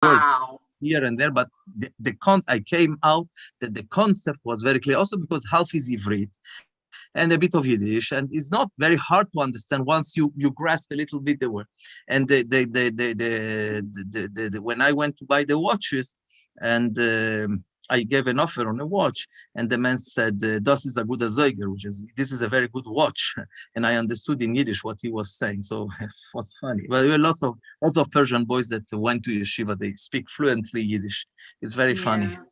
words Wow. here and there, but I came out that the concept was very clear. Also because half is Ivrit and a bit of Yiddish, and it's not very hard to understand once you grasp a little bit the word. And when I went to buy the watches, and I gave an offer on a watch, and the man said, "Das ist a guter Zeuger," which is, "This is a very good watch," and I understood in Yiddish what he was saying. So it was funny. But there were lots of Persian boys that went to yeshiva. They speak fluently Yiddish. It's very funny. Yeah.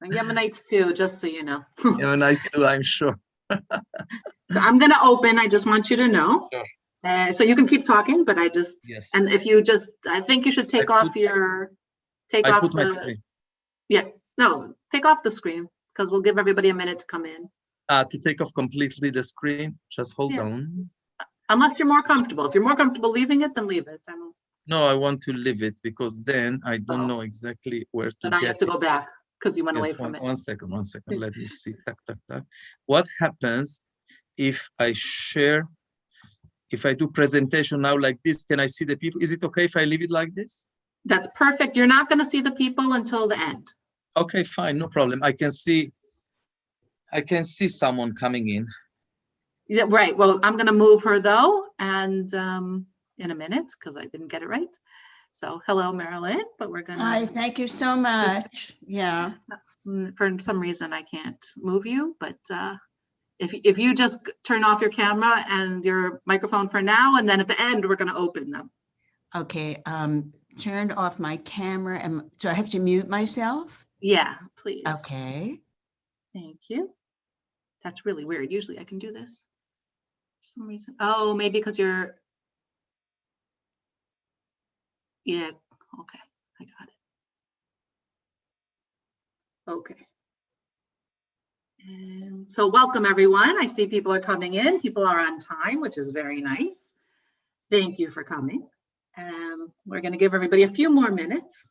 And Yemenites too, just so you know. Yeah, nice too, I'm sure. So I'm going to open. I just want you to know. Sure. So you can keep talking, but Yes. and if you just, I think you should take off my screen. Yeah, no, take off the screen because we'll give everybody a minute to come in. To take off completely the screen, just hold on. Unless you're more comfortable. If you're more comfortable leaving it, then leave it. No, I want to leave it because then I don't know exactly where to then I have to go back because you went away from it. One second. Let me see. What happens if I share, if I do presentation now like this? Can I see the people? Is it okay if I leave it like this? That's perfect. You're not going to see the people until the end. Okay, fine, no problem. I can see someone coming in. Yeah, right. Well, I'm going to move her though, and in a minute because I didn't get it right. So hello, Marilyn, but we're going to. Hi, thank you so much. Yeah. For some reason, I can't move you, but if you just turn off your camera and your microphone for now, and then at the end, we're going to open them. Okay. Turned off my camera, and so I have to mute myself? Yeah, please. Okay. Thank you. That's really weird. Usually I can do this for some reason. Oh, maybe because you're. Yeah. Okay. I got it. Okay. And so welcome everyone. I see people are coming in. People are on time, which is very nice. Thank you for coming. We're going to give everybody a few more minutes.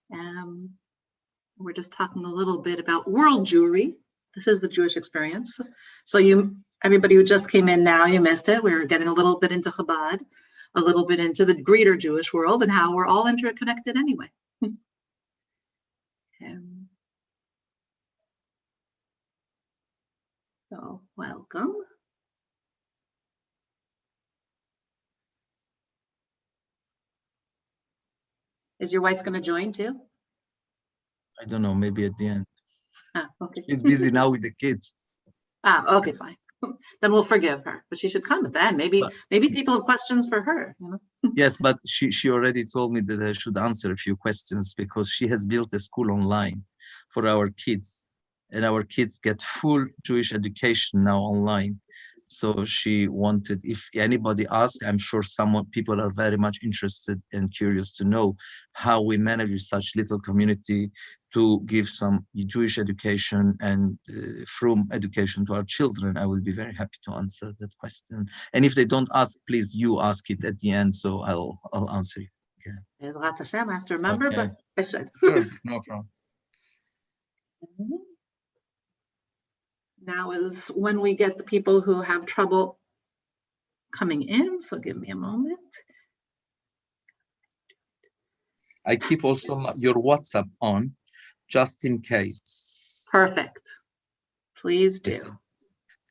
We're just talking a little bit about world Jewry. This is the Jewish experience. So everybody who just came in now, you missed it. We were getting a little bit into Chabad, a little bit into the greater Jewish world and how we're all interconnected anyway. So welcome. Is your wife going to join too? I don't know, maybe at the end. Okay. She's busy now with the kids. Okay, fine. Then we'll forgive her, but she should come at the end. Maybe people have questions for her. You know? Yes, but she already told me that I should answer a few questions because she has built a school online for our kids, and our kids get full Jewish education now online. So she wanted, if anybody asks, I'm sure people are very much interested and curious to know how we manage such little community to give some Jewish education and from education to our children. I will be very happy to answer that question. And if they don't ask, please, you ask it at the end, so I'll answer you. Okay. Ezrat Hashem, I have to remember, Okay. but I should. Sure, no problem. Now is when we get the people who have trouble coming in, so give me a moment. I keep also your WhatsApp on, just in case. Perfect. Please do.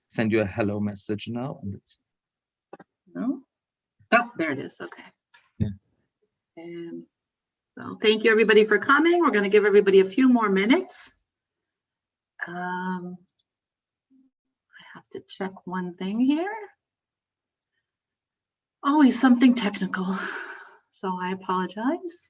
Send you a hello message now. And it's... No? Oh, there it is. Okay. Yeah. And so thank you everybody for coming. We're going to give everybody a few more minutes. I have to check one thing here. Always something technical, so I apologize.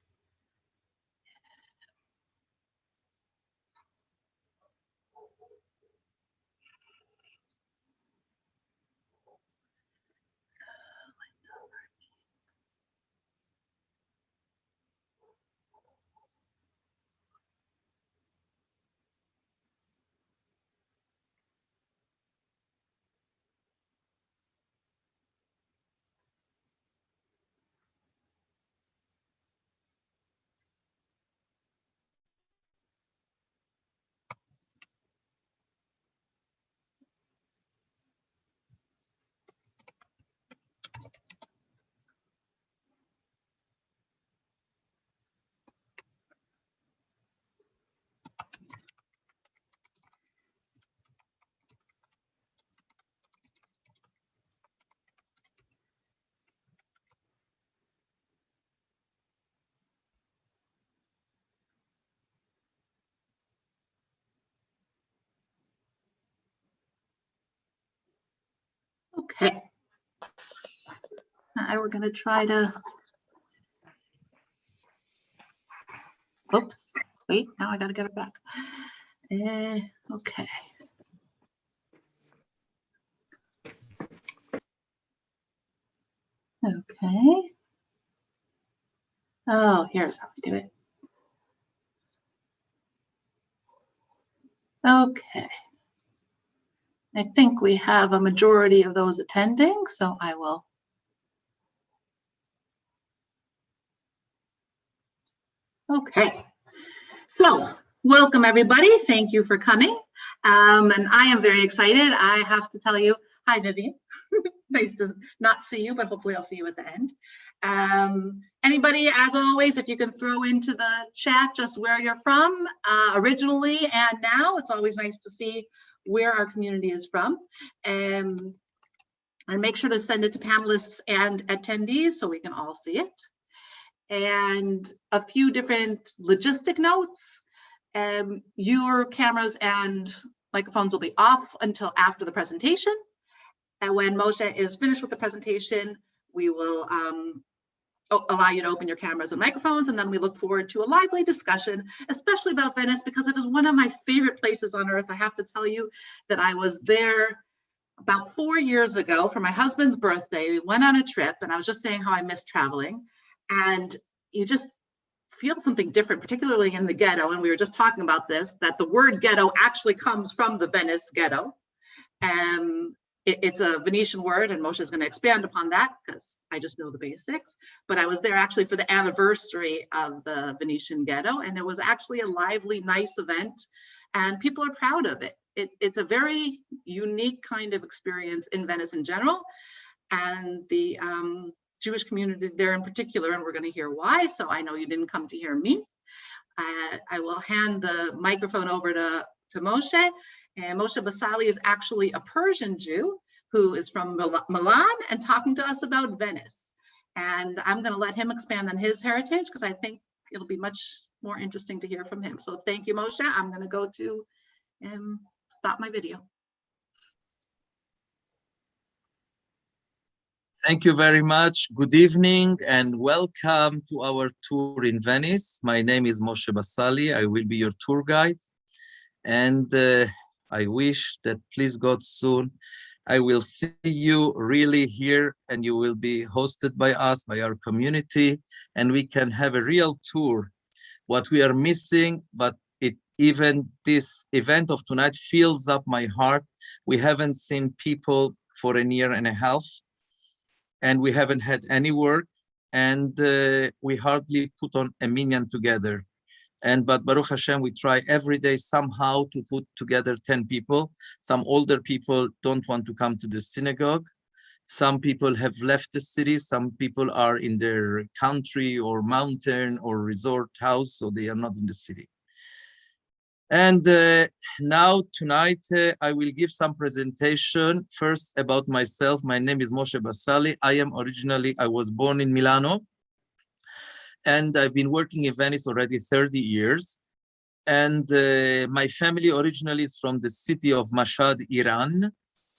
Okay. We're going to try to, oops, wait, now I got to get it back. Okay. Okay. Oh, here's how we do it. Okay. I think we have a majority of those attending, so I will. Okay. So welcome everybody. Thank you for coming. And I am very excited. I have to tell you, hi Vivian. Nice to not see you, but hopefully I'll see you at the end. Anybody, as always, if you can throw into the chat just where you're from, originally and now, it's always nice to see where our community is from. And make sure to send it to panelists and attendees so we can all see it. And a few different logistic notes. Your cameras and microphones will be off until after the presentation. And when Moshe is finished with the presentation, we will allow you to open your cameras and microphones, and then we look forward to a lively discussion, especially about Venice, because it is one of my favorite places on earth. I have to tell you that I was there about 4 years ago for my husband's birthday. We went on a trip, and I was just saying how I miss traveling, and you just feel something different, particularly in the ghetto. And we were just talking about this, that the word ghetto actually comes from the Venice ghetto. It's a Venetian word, and Moshe is going to expand upon that because I just know the basics. But I was there actually for the anniversary of the Venetian ghetto, and it was actually a lively, nice event, and people are proud of it. It's a very unique kind of experience in Venice in general, and the Jewish community there in particular, and we're going to hear why. So I know you didn't come to hear me. I will hand the microphone over to Moshe. And Moshe Basali is actually a Persian Jew who is from Milan and talking to us about Venice. And I'm going to let him expand on his heritage because I think it'll be much more interesting to hear from him. So thank you, Moshe. I'm going to go to stop my video. Thank you very much. Good evening and welcome to our tour in Venice. My name is Moshe Basali. I will be your tour guide. And I wish that, please God, soon I will see you really here and you will be hosted by us, by our community, and we can have a real tour. What we are missing, but even this event of tonight fills up my heart. We haven't seen people for a year and a half, and we haven't had any work, and we hardly put on a minyan together. But Baruch Hashem, we try every day somehow to put together 10 people. Some older people don't want to come to the synagogue. Some people have left the city. Some people are in their country or mountain or resort house, so they are not in the city. And now tonight, I will give some presentation first about myself. My name is Moshe Basali. I was born in Milano. And I've been working in Venice already 30 years. And my family originally is from the city of Mashhad, Iran.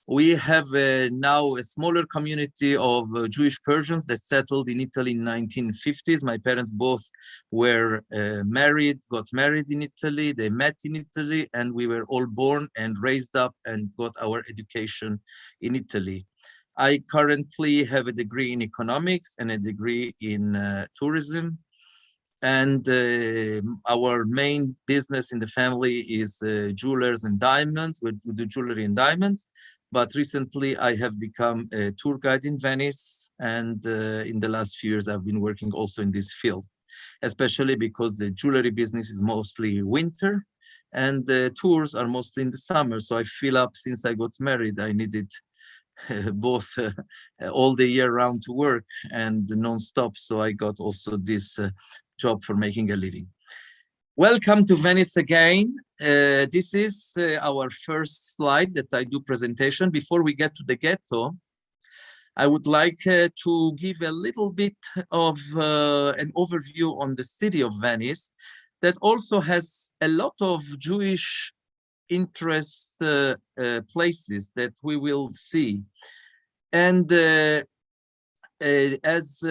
We have now a smaller community of Jewish Persians that settled in Italy in 1950s. My parents both were got married in Italy. They met in Italy, and we were all born and raised up and got our education in Italy. I currently have a degree in economics and a degree in tourism. And our main business in the family is jewelers and diamonds. We do jewelry and diamonds. But recently I have become a tour guide in Venice. And in the last few years, I've been working also in this field, especially because the jewelry business is mostly winter and the tours are mostly in the summer. So I feel up since I got married, I needed both all the year round to work and non-stop. So I got also this job for making a living. Welcome to Venice again. This is our first slide that I do presentation. Before we get to the ghetto, I would like to give a little bit of an overview on the city of Venice that also has a lot of Jewish interest places that we will see. And as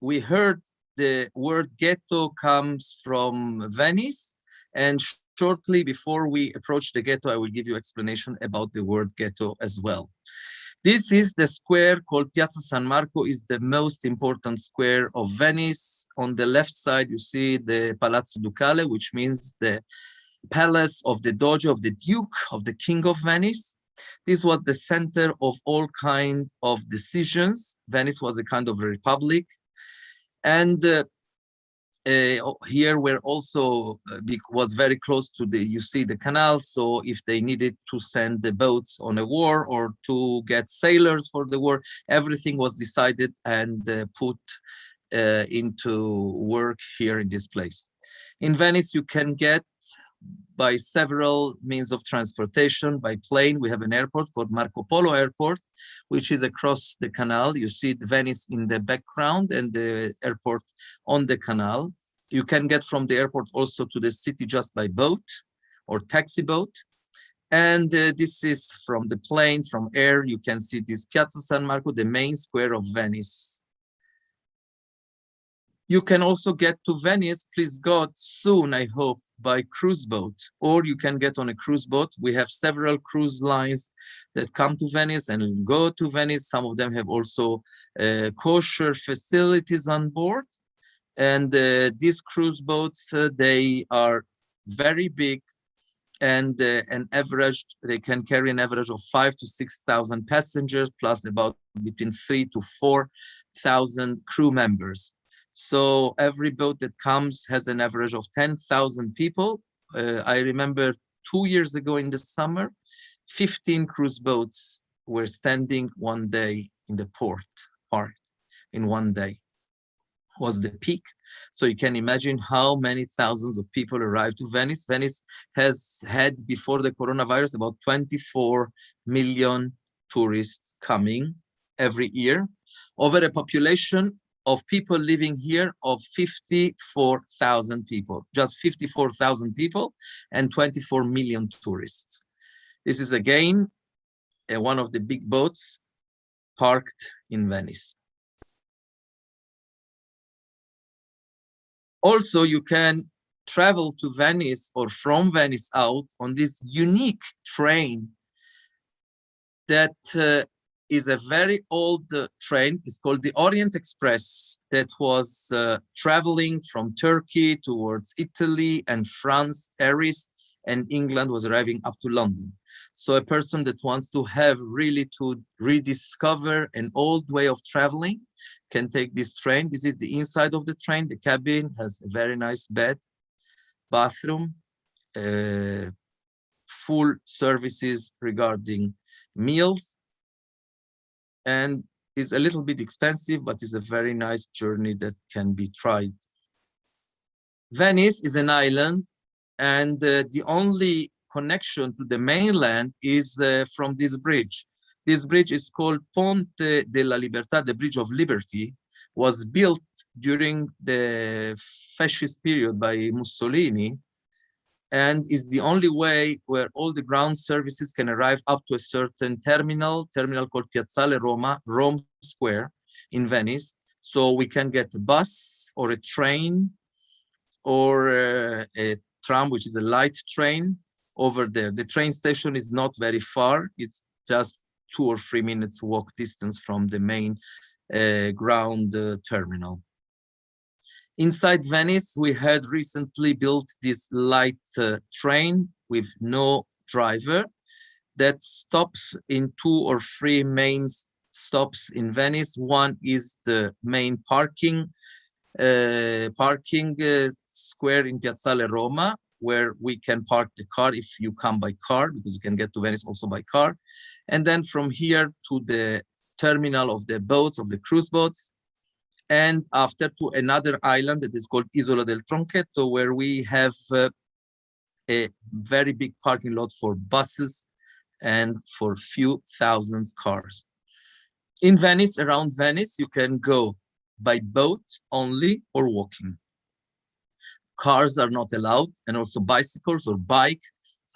we heard, the word ghetto comes from Venice, and shortly before we approach the ghetto, I will give you explanation about the word ghetto as well. This is the square called Piazza San Marco, is the most important square of Venice. On the left side, you see the Palazzo Ducale, which means the palace of the Doge, of the Duke, of the King of Venice. This was the center of all kind of decisions. Venice was a kind of a republic. And here were also was very close to the, you see the canal. So if they needed to send the boats on a war or to get sailors for the war, everything was decided and put into work here in this place. In Venice, you can get by several means of transportation. By plane, we have an airport called Marco Polo Airport, which is across the canal. You see Venice in the background and the airport on the canal. You can get from the airport also to the city just by boat or taxi boat. And this is from the plane, from air, you can see this Piazza San Marco, the main square of Venice. You can also get to Venice, please God, soon, I hope, by cruise boat, or you can get on a cruise boat. We have several cruise lines that come to Venice and go to Venice. Some of them have also kosher facilities on board. And these cruise boats, they are very big, and they can carry an average of 5,000 to 6,000 passengers, plus about between 3,000 to 4,000 crew members. So every boat that comes has an average of 10,000 people. I remember 2 years ago in the summer, 15 cruise boats were standing one day in the port in one day. Was the peak. So you can imagine how many thousands of people arrived to Venice. Venice has had, before the coronavirus, about 24 million tourists coming every year, over a population of people living here of 54,000 people, just 54,000 people and 24 million tourists. This is again one of the big boats parked in Venice. Also, you can travel to Venice or from Venice out on this unique train that is a very old train. It's called the Orient Express, that was traveling from Turkey towards Italy and France, Paris, and England, was arriving up to London. So a person that wants to have really to rediscover an old way of traveling can take this train. This is the inside of the train. The cabin has a very nice bed, bathroom, full services regarding meals, and is a little bit expensive, but is a very nice journey that can be tried. Venice is an island, and the only connection to the mainland is from this bridge. This bridge is called Ponte della Libertà, the Bridge of Liberty, was built during the fascist period by Mussolini, and is the only way where all the ground services can arrive up to a certain terminal called Piazzale Roma, Rome Square in Venice. So we can get a bus or a train or a tram, which is a light train over there. The train station is not very far. It's just 2 or 3 minutes walk distance from the main ground terminal. Inside Venice, we had recently built this light train with no driver that stops in 2 or 3 main stops in Venice. One is the main parking square in Piazzale Roma, where we can park the car if you come by car, because you can get to Venice also by car. And then from here to the terminal of the boats, of the cruise boats, and after to another island that is called Isola del Tronchetto, where we have a very big parking lot for buses and for few thousands cars. In Venice, around Venice, you can go by boat only or walking. Cars are not allowed, and also bicycles or bike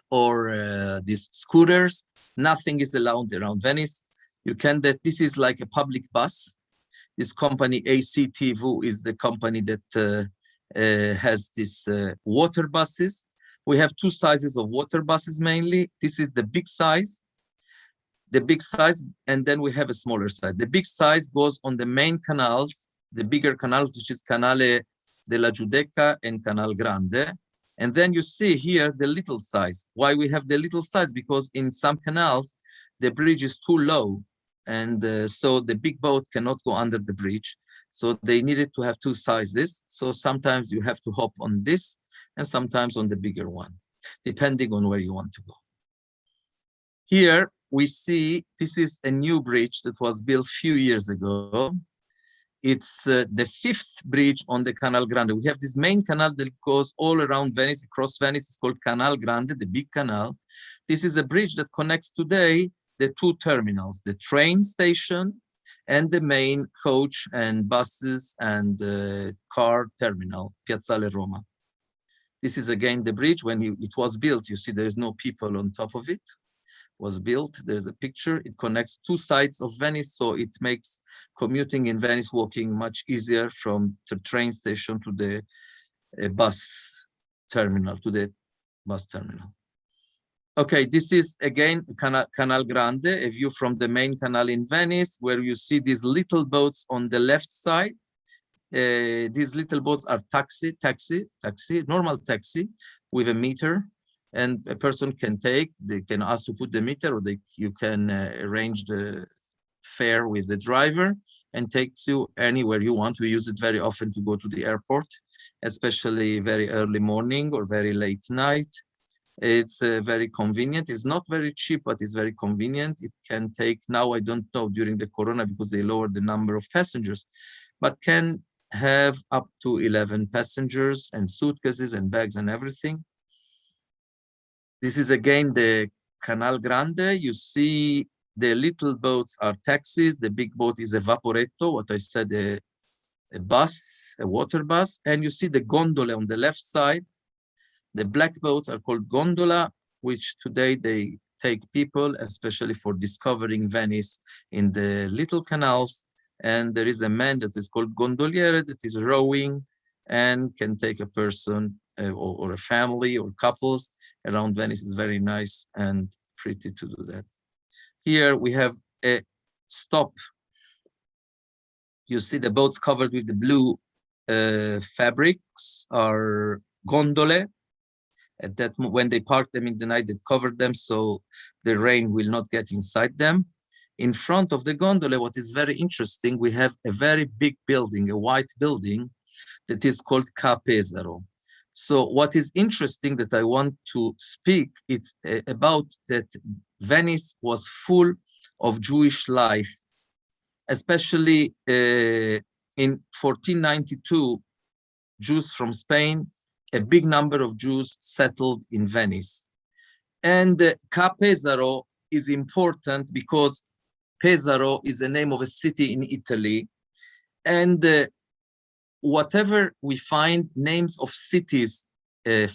or these scooters. Nothing is allowed around Venice. You can, this is like a public bus. This company ACTV is the company that has this water buses. We have two sizes of water buses mainly. This is the big size, and then we have a smaller size. The big size goes on the main canals, the bigger canals, which is Canale della Giudecca and Canal Grande. And then you see here the little size. Why we have the little size? Because in some canals, the bridge is too low. And so the big boat cannot go under the bridge. So they needed to have two sizes. So sometimes you have to hop on this and sometimes on the bigger one, depending on where you want to go. Here we see, this is a new bridge that was built a few years ago. It's the fifth bridge on the Canal Grande. We have this main canal that goes all around Venice, across Venice. It's called Canal Grande, the big canal. This is a bridge that connects today the two terminals, the train station and the main coach and buses and car terminal, Piazzale Roma. This is again the bridge. When it was built, you see there is no people on top of it. Was built, there's a picture. It connects two sides of Venice, so it makes commuting in Venice, walking much easier from the train station to the bus terminal, Okay, this is again Canal Grande, a view from the main canal in Venice, where you see these little boats on the left side. These little boats are normal taxi with a meter, and a person can take, they can ask to put the meter, or you can arrange the fare with the driver and takes you anywhere you want. We use it very often to go to the airport, especially very early morning or very late night. It's very convenient. It's not very cheap, but it's very convenient. It can take, now I don't know during the Corona because they lowered the number of passengers, but can have up to 11 passengers and suitcases and bags and everything. This is again the Canal Grande. You see the little boats are taxis. The big boat is a vaporetto, what I said, a bus, a water bus. And you see the gondola on the left side. The black boats are called gondola, which today they take people, especially for discovering Venice in the little canals. And there is a man that is called gondoliere that is rowing and can take a person or a family or couples around Venice. Is very nice and pretty to do that. Here we have a stop. You see the boats covered with the blue fabrics are gondole. At that, when they park them in the night, they covered them so the rain will not get inside them. In front of the gondola, what is very interesting, we have a very big building, a white building that is called Ca' Pesaro. So what is interesting that I want to speak, it's about that Venice was full of Jewish life, especially in 1492, Jews from Spain, a big number of Jews settled in Venice. And Ca' Pesaro is important because Pesaro is the name of a city in Italy. And whatever we find names of cities,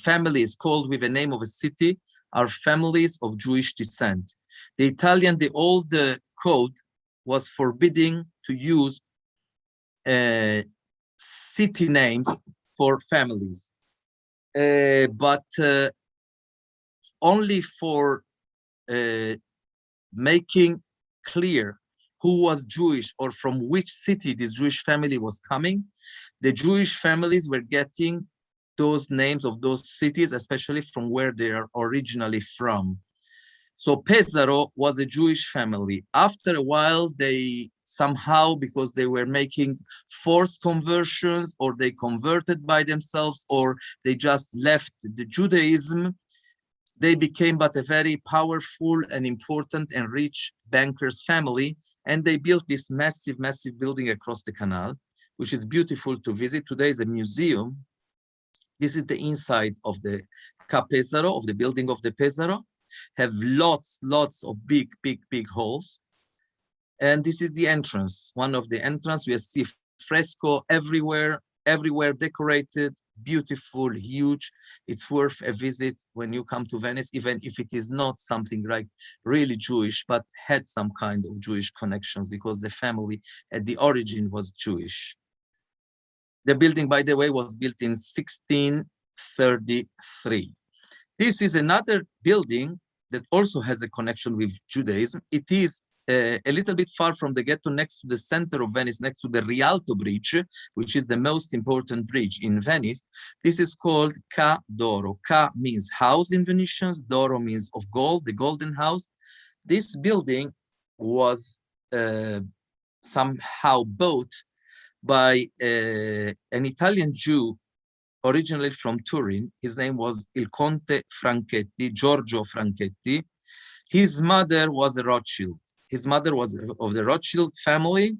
families called with the name of a city are families of Jewish descent. The Italian, the old code was forbidding to use city names for families. But only for making clear who was Jewish or from which city this Jewish family was coming, the Jewish families were getting those names of those cities, especially from where they are originally from. So Pesaro was a Jewish family. After a while, they somehow, because they were making forced conversions, or they converted by themselves, or they just left the Judaism, they became but a very powerful and important and rich bankers' family. And they built this massive, massive building across the canal, which is beautiful to visit. Today is a museum. This is the inside of the Ca' Pesaro, of the building of the Pesaro. Have lots of big halls. And this is the entrance. One of the entrance, we see fresco everywhere. everywhere decorated, beautiful, huge. It's worth a visit when you come to Venice, even if it is not something like really Jewish, but had some kind of Jewish connections because the family at the origin was Jewish. The building, by the way, was built in 1633. This is another building that also has a connection with Judaism. It is a little bit far from the ghetto, next to the center of Venice, next to the Rialto Bridge, which is the most important bridge in Venice. This is called Ca d'Oro. Ca means house in Venetian, d'Oro means of gold, the golden house. This building was somehow bought by an Italian Jew originally from Turin. His name was Il Conte Franchetti, Giorgio Franchetti. His mother was a Rothschild. His mother was of the Rothschild family,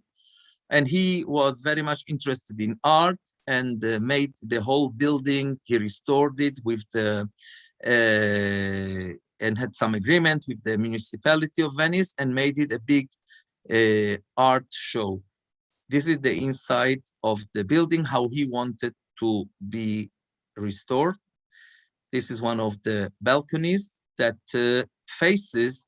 and he was very much interested in art and made the whole building. He restored it with the and had some agreement with the municipality of Venice and made it a big art show. This is the inside of the building, how he wanted to be restored. This is one of the balconies that faces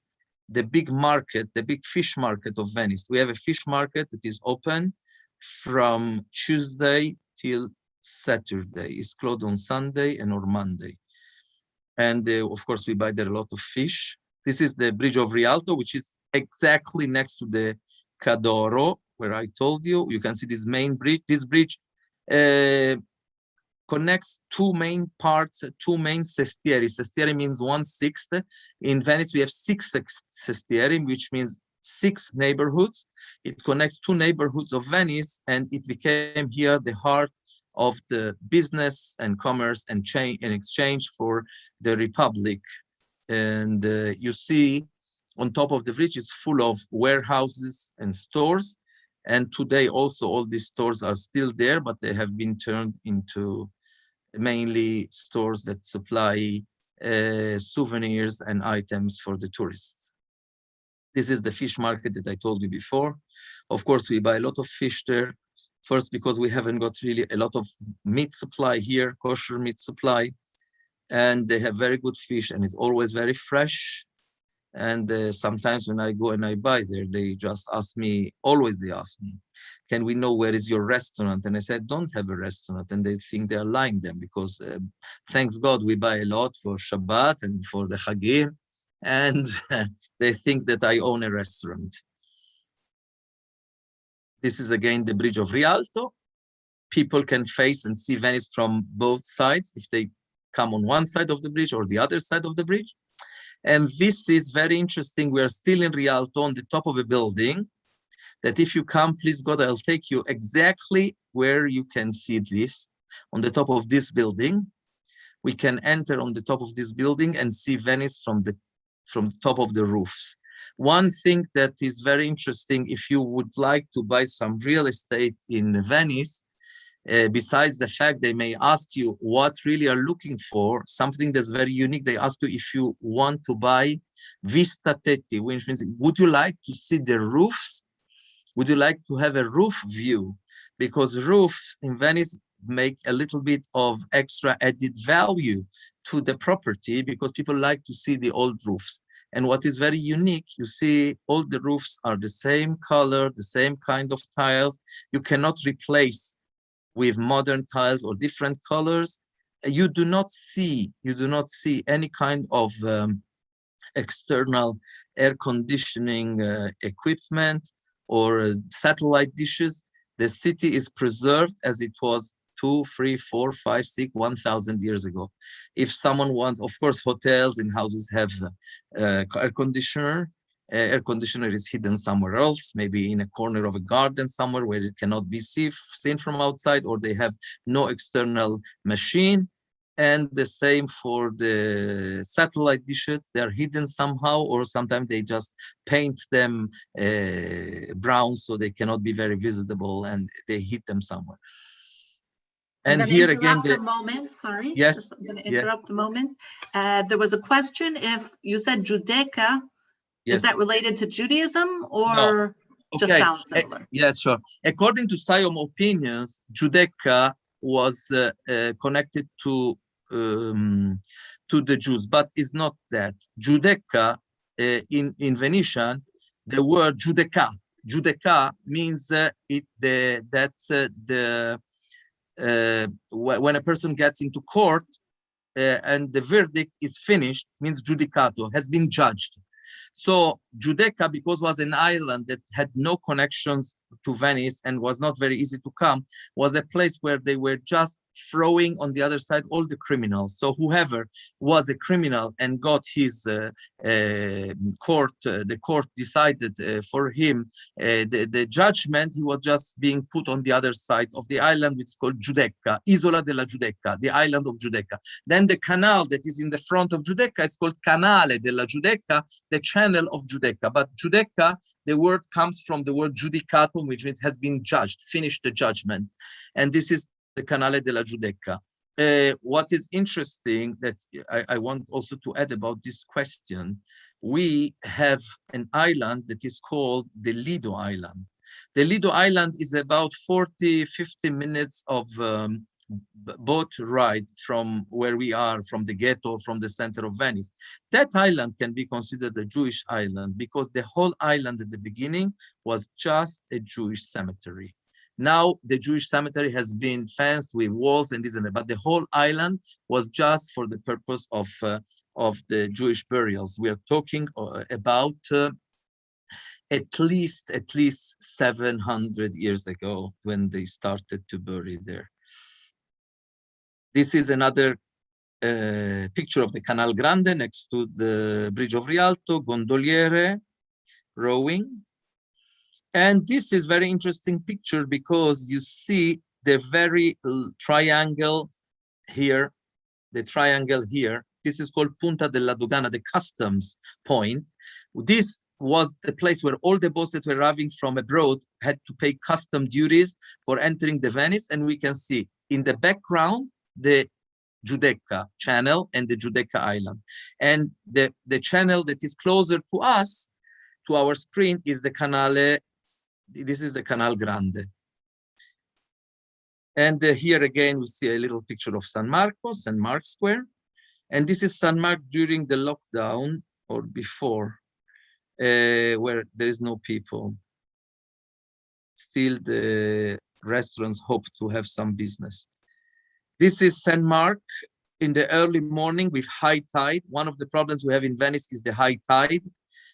the big market, the big fish market of Venice. We have a fish market that is open from Tuesday till Saturday. It's closed on Sunday and on Monday. And of course, we buy there a lot of fish. This is the Bridge of Rialto, which is exactly next to the Ca d'Oro, where I told you. You can see this main bridge. This bridge connects two main parts, two main sestieri. Sestieri means 1/6. In Venice, we have 6 sestieri, which means 6 neighborhoods. It connects 2 neighborhoods of Venice, and it became here the heart of the business and commerce and exchange for the Republic. And you see on top of the bridge is full of warehouses and stores. And today also all these stores are still there, but they have been turned into mainly stores that supply souvenirs and items for the tourists. This is the fish market that I told you before. Of course, we buy a lot of fish there. First, because we haven't got really a lot of meat supply here, kosher meat supply. And they have very good fish and it's always very fresh. And sometimes when I go and I buy there, they just ask me, always they ask me, can we know where is your restaurant? And I said, don't have a restaurant. And they think they're lying them because thanks God, we buy a lot for Shabbat and for the Chagir. And they think that I own a restaurant. This is again the Bridge of Rialto. People can face and see Venice from both sides if they come on one side of the bridge or the other side of the bridge. And this is very interesting. We are still in Rialto on the top of a building that if you come, please God, I'll take you exactly where you can see this. On the top of this building, we can enter on the top of this building and see Venice from the top of the roofs. One thing that is very interesting, if you would like to buy some real estate in Venice, besides the fact they may ask you what really are looking for, something that's very unique, they ask you if you want to buy vista tetti, which means, would you like to see the roofs? Would you like to have a roof view? Because roofs in Venice make a little bit of extra added value to the property because people like to see the old roofs. And what is very unique, you see all the roofs are the same color, the same kind of tiles. You cannot replace with modern tiles or different colors. You do not see any kind of external air conditioning equipment or satellite dishes. The city is preserved as it was 2, 3, 4, 5, 6, 1,000 years ago. If someone wants, of course, hotels and houses have air conditioner. Air conditioner is hidden somewhere else, maybe in a corner of a garden somewhere where it cannot be seen from outside, or they have no external machine. And the same for the satellite dishes, they're hidden somehow, or sometimes they just paint them brown so they cannot be very visible and they hid them somewhere. And here again, the moment, sorry. Yes. I'm going to interrupt a moment. There was a question if you said Judaica, yes. Is that related to Judaism or no. just Okay. sounds similar? Yes, sure. According to some opinions, Judaica was connected to the Jews, but is not that. Giudecca, in Venetian, the word Giudecca. Giudecca means when a person gets into court and the verdict is finished, means giudicato, has been judged. So Giudecca, because it was an island that had no connections to Venice and was not very easy to come, was a place where they were just throwing on the other side all the criminals. So whoever was a criminal and got his court, the court decided for him the judgment, he was just being put on the other side of the island, which is called Giudecca, Isola della Giudecca, the island of Giudecca. Then the canal that is in the front of Giudecca is called Canale della Giudecca, the channel of Giudecca. But Giudecca, the word comes from the word giudicatum, which means has been judged, finished the judgment. And this is the Canale della Giudecca. What is interesting that I want also to add about this question, we have an island that is called the Lido Island. The Lido Island is about 40, 50 minutes of boat ride from where we are, from the Ghetto, from the center of Venice. That island can be considered a Jewish island because the whole island at the beginning was just a Jewish cemetery. Now the Jewish cemetery has been fenced with walls and this and that, but the whole island was just for the purpose of the Jewish burials. We are talking about at least 700 years ago when they started to bury there. This is another picture of the Canal Grande next to the Bridge of Rialto, gondoliere, rowing. And this is very interesting picture because you see the very triangle here, the triangle here. This is called Punta della Dogana, the customs point. This was the place where all the boats that were arriving from abroad had to pay custom duties for entering the Venice. And we can see in the background, the Giudecca channel and the Giudecca island. And the channel that is closer to us, to our screen, is the Canale. This is the Canal Grande. And here again, we see a little picture of San Marco, St. Mark's Square. And this is San Marco during the lockdown or before, where there is no people. Still, the restaurants hope to have some business. This is St. Mark in the early morning with high tide. One of the problems we have in Venice is the high tide,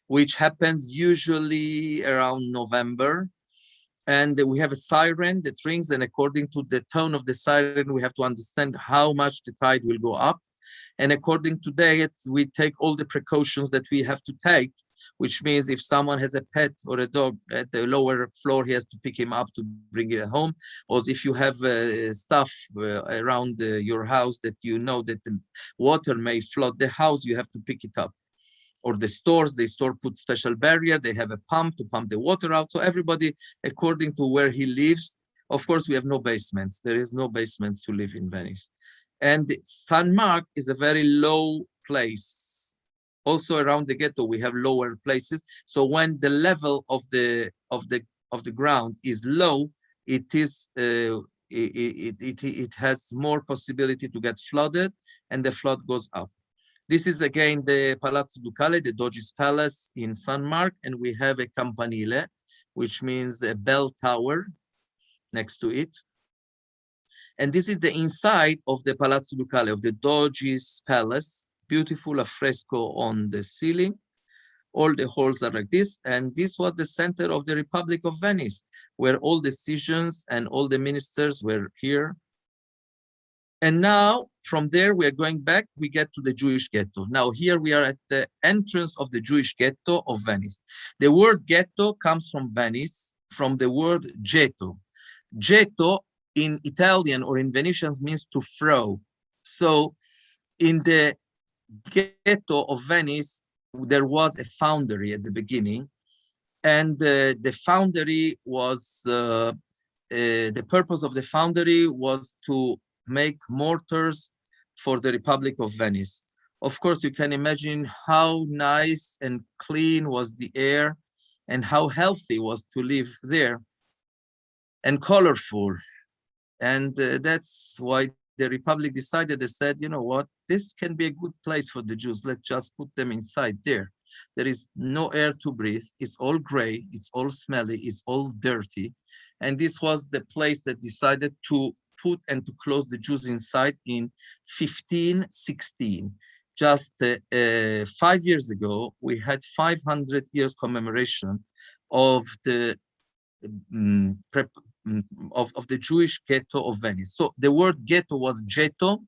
which happens usually around November. And we have a siren that rings, and according to the tone of the siren, we have to understand how much the tide will go up. And according to that, we take all the precautions that we have to take, which means if someone has a pet or a dog at the lower floor, he has to pick him up to bring it home. Or if you have stuff around your house that you know that the water may flood the house, you have to pick it up. Or the stores, they put special barrier, they have a pump to pump the water out. So everybody, according to where he lives, of course, we have no basements. There is no basements to live in Venice. And San Mark is a very low place. Also around the Ghetto, we have lower places. So when the level of the ground is low, it has more possibility to get flooded, and the flood goes up. This is again the Palazzo Ducale, the Doge's Palace in San Mark, and we have a campanile, which means a bell tower next to it. And this is the inside of the Palazzo Ducale, of the Doge's Palace. Beautiful affresco on the ceiling. All the halls are like this. And this was the center of the Republic of Venice, where all decisions and all the ministers were here. And now from there, we are going back, we get to the Jewish ghetto. Now here we are at the entrance of the Jewish ghetto of Venice. The word ghetto comes from Venice, from the word ghetto. Ghetto in Italian or in Venetian means to throw. So in the ghetto of Venice, there was a foundry at the beginning. And the foundry was, the purpose of the foundry was to make mortars for the Republic of Venice. Of course, you can imagine how nice and clean was the air and how healthy was to live there, and colorful. And that's why the Republic decided, they said, you know what, this can be a good place for the Jews. Let's just put them inside there. There is no air to breathe. It's all gray. It's all smelly. It's all dirty. And this was the place that decided to put and to close the Jews inside in 1516. Just 5 years ago, we had 500 years commemoration of the of the Jewish ghetto of Venice. So the word ghetto was ghetto,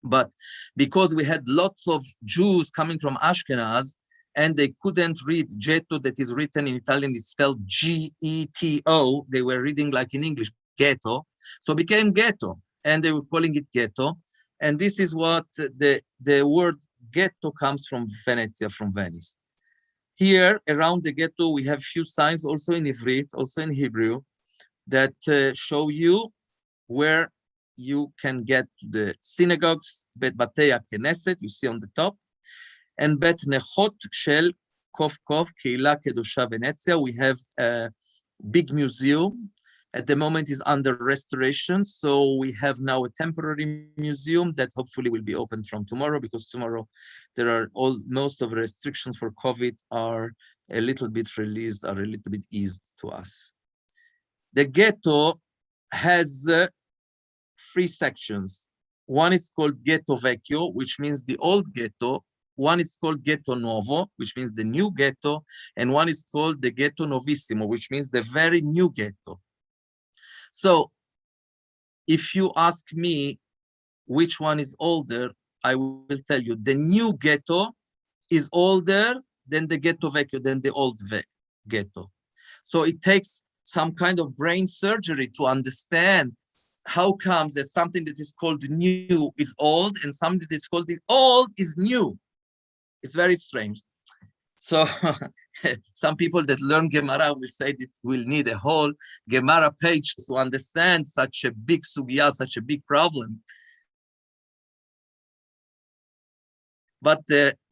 but because we had lots of Jews coming from Ashkenaz and they couldn't read ghetto, that is written in Italian, it's spelled G-E-T-O, they were reading like in English, ghetto, so it became ghetto, and they were calling it ghetto. And this is what the word ghetto comes from, Venezia, from Venice. Here around the ghetto, we have few signs also in Ivrit, also in Hebrew, that show you where you can get the synagogues, Bet Batei HaKnesset, you see on the top, and Bet Nechot Shel Kof Kof Keila Kedosha Venezia. We have a big museum. At the moment is under restoration, so we have now a temporary museum that hopefully will be open from tomorrow, because tomorrow there are most of the restrictions for COVID are a little bit released, are a little bit eased to us. The ghetto has 3 sections. One is called Ghetto Vecchio, which means the old ghetto. One is called Ghetto Nuovo, which means the new ghetto. And one is called the Ghetto Novissimo, which means the very new ghetto. So if you ask me which one is older, I will tell you the new ghetto is older than the Ghetto Vecchio, than the old ghetto. So it takes some kind of brain surgery to understand how comes that something that is called new is old and something that is called old is new. It's very strange. So some people that learn Gemara will say that we'll need a whole Gemara page to understand such a big sugya, such a big problem. But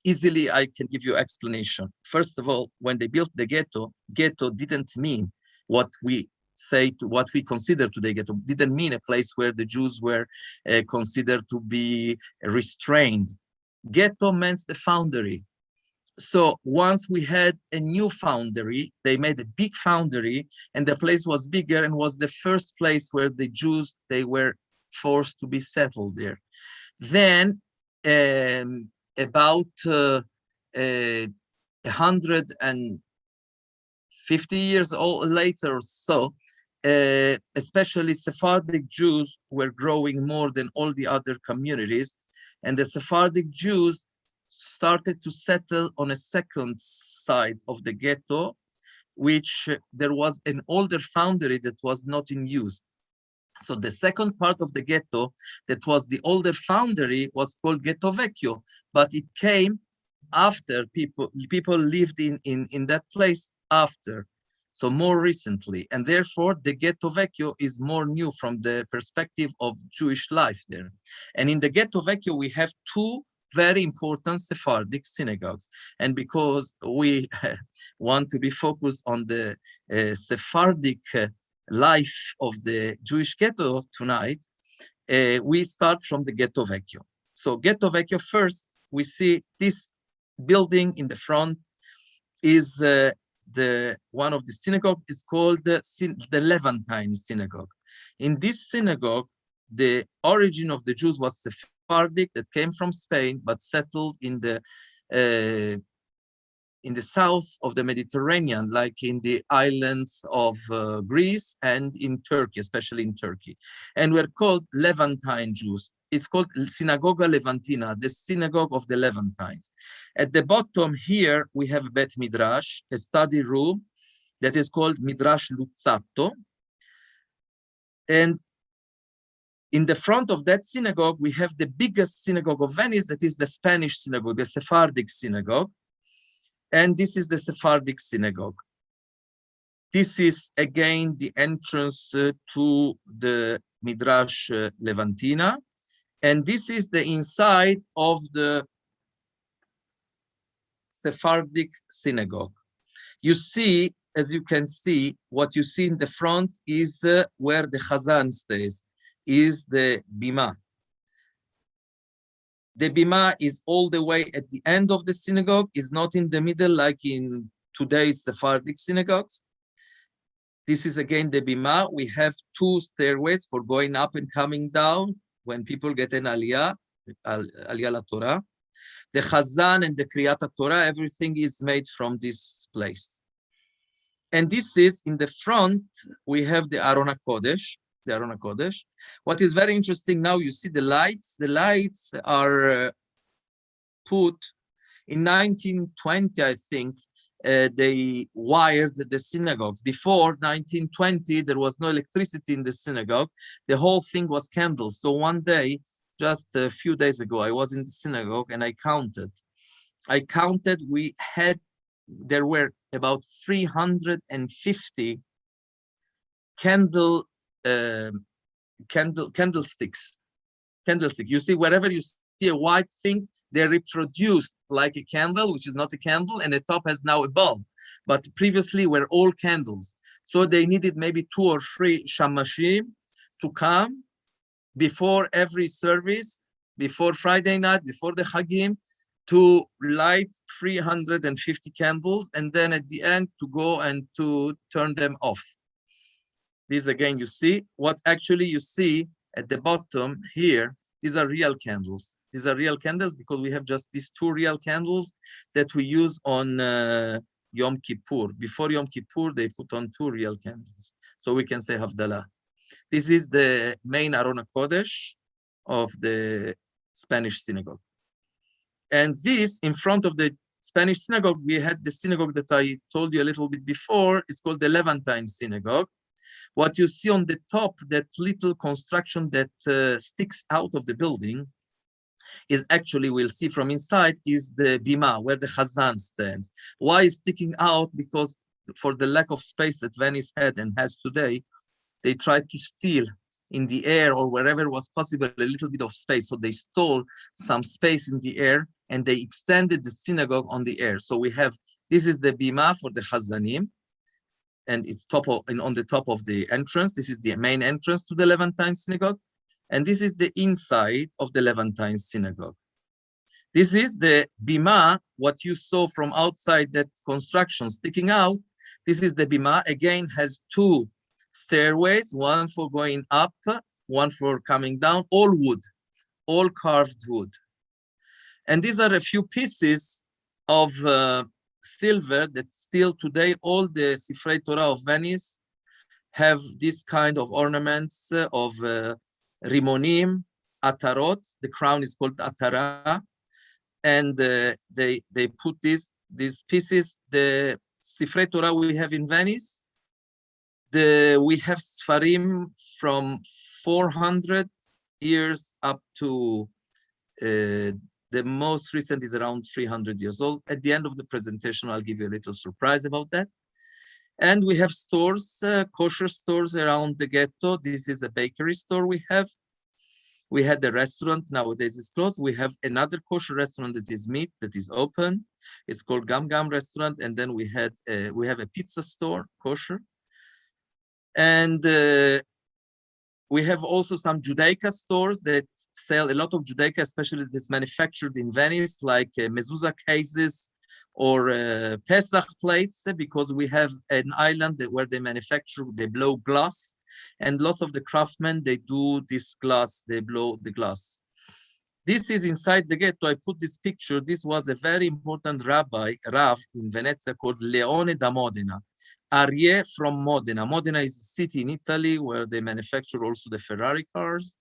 easily I can give you explanation. First of all, when they built the ghetto, ghetto didn't mean what we say to what we consider today ghetto, didn't mean a place where the Jews were considered to be restrained. Ghetto meant the foundry. So once we had a new foundry, they made a big foundry, and the place was bigger and was the first place where the Jews, they were forced to be settled there. Then about 150 years later or so, especially Sephardic Jews were growing more than all the other communities, and the Sephardic Jews started to settle on a second side of the ghetto, which there was an older foundry that was not in use. So the second part of the ghetto, that was the older foundry, was called Ghetto Vecchio, but it came after people lived in that place after, so more recently, and therefore the Ghetto Vecchio is more new from the perspective of Jewish life there. And in the Ghetto Vecchio, we have 2 very important Sephardic synagogues. And because we want to be focused on the Sephardic life of the Jewish ghetto tonight, we start from the Ghetto Vecchio. So Ghetto Vecchio, first, we see this building in the front is one of the synagogue is called the Levantine synagogue. In this synagogue, the origin of the Jews was Sephardic that came from Spain, but settled in the south of the Mediterranean, like in the islands of Greece and in Turkey, especially in Turkey. And we're called Levantine Jews. It's called Synagoga Levantina, the synagogue of the Levantines. At the bottom here, we have Bet Midrash, a study room that is called Midrash Luzzatto. And in the front of that synagogue, we have the biggest synagogue of Venice, that is the Spanish synagogue, the Sephardic synagogue. And this is the Sephardic synagogue. This is again the entrance to the Midrash Levantina. And this is the inside of the Sephardic synagogue. You see, as you can see, what you see in the front is where the Chazan stays. is the bima. The bima is all the way at the end of the synagogue, is not in the middle like in today's Sephardic synagogues. This is again the bima. We have two stairways for going up and coming down when people get an aliyah, aliyah la Torah. The chazan and the kriyat Torah, everything is made from this place. And this is in the front, we have the Aron HaKodesh, the Aron HaKodesh. What is very interesting now, you see the lights. The lights are put in 1920, I think, they wired the synagogues. Before 1920, there was no electricity in the synagogue. The whole thing was candles. So one day, just a few days ago, I was in the synagogue and I counted. There were about 350 candlesticks. You see, wherever you see a white thing, they're reproduced like a candle, which is not a candle, and the top has now a bulb. But previously were all candles. So they needed maybe 2 or 3 shamashim to come before every service, before Friday night, before the Hagim, to light 350 candles, and then at the end to go and to turn them off. This again, you see, what actually you see at the bottom here, these are real candles. These are real candles because we have just these 2 real candles that we use on Yom Kippur. Before Yom Kippur, they put on 2 real candles. So we can say Havdalah. This is the main Aron HaKodesh of the Spanish synagogue. And this, in front of the Spanish synagogue, we had the synagogue that I told you a little bit before. It's called the Levantine synagogue. What you see on the top, that little construction that sticks out of the building, is actually, we'll see from inside, is the bima, where the chazan stands. Why is sticking out? Because for the lack of space that Venice had and has today, they tried to steal in the air or wherever was possible a little bit of space. So they stole some space in the air and they extended the synagogue on the air. So we have, this is the bima for the chazanim, and it's on the top of the entrance. This is the main entrance to the Levantine synagogue. And this is the inside of the Levantine synagogue. This is the bima, what you saw from outside, that construction sticking out. This is the bima, again, has 2 stairways, one for going up, one for coming down, all wood, all carved wood. And these are a few pieces of silver that still today, all the Sifrei Torah of Venice have this kind of ornaments of rimonim, atarot. The crown is called atara. And they put these pieces, the Sifrei Torah we have in Venice, we have Sfarim from 400 years up to the most recent is around 300 years old. At the end of the presentation, I'll give you a little surprise about that. And we have stores, kosher stores around the ghetto. This is a bakery store we have. We had the restaurant, nowadays it's closed. We have another kosher restaurant that is meat, that is open. It's called Gam Gam Restaurant. And then we have a pizza store, kosher. And we have also some Judaica stores that sell a lot of Judaica, especially that's manufactured in Venice, like mezuzah cases or Pesach plates, because we have an island where they manufacture, they blow glass, and lots of the craftsmen, they do this glass, they blow the glass. This is inside the ghetto. I put this picture. This was a very important Rav in Venice called Leone da Modena. Arie from Modena. Modena is a city in Italy where they manufacture also the Ferrari cars.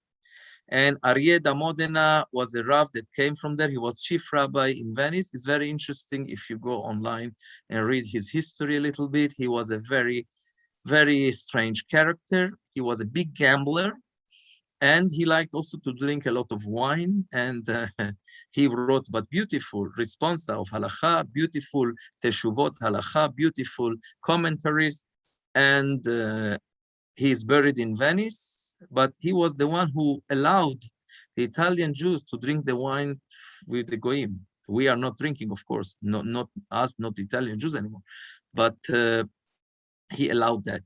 And Arie da Modena was a Rav that came from there. He was chief rabbi in Venice. It's very interesting if you go online and read his history a little bit. He was a very, very strange character. He was a big gambler. And he liked also to drink a lot of wine. And he wrote, but beautiful responsa of halakha, beautiful teshuvot halakha, beautiful commentaries. And he is buried in Venice. But he was the one who allowed the Italian Jews to drink the wine with the goyim. We are not drinking, of course, not us, not Italian Jews anymore. But he allowed that.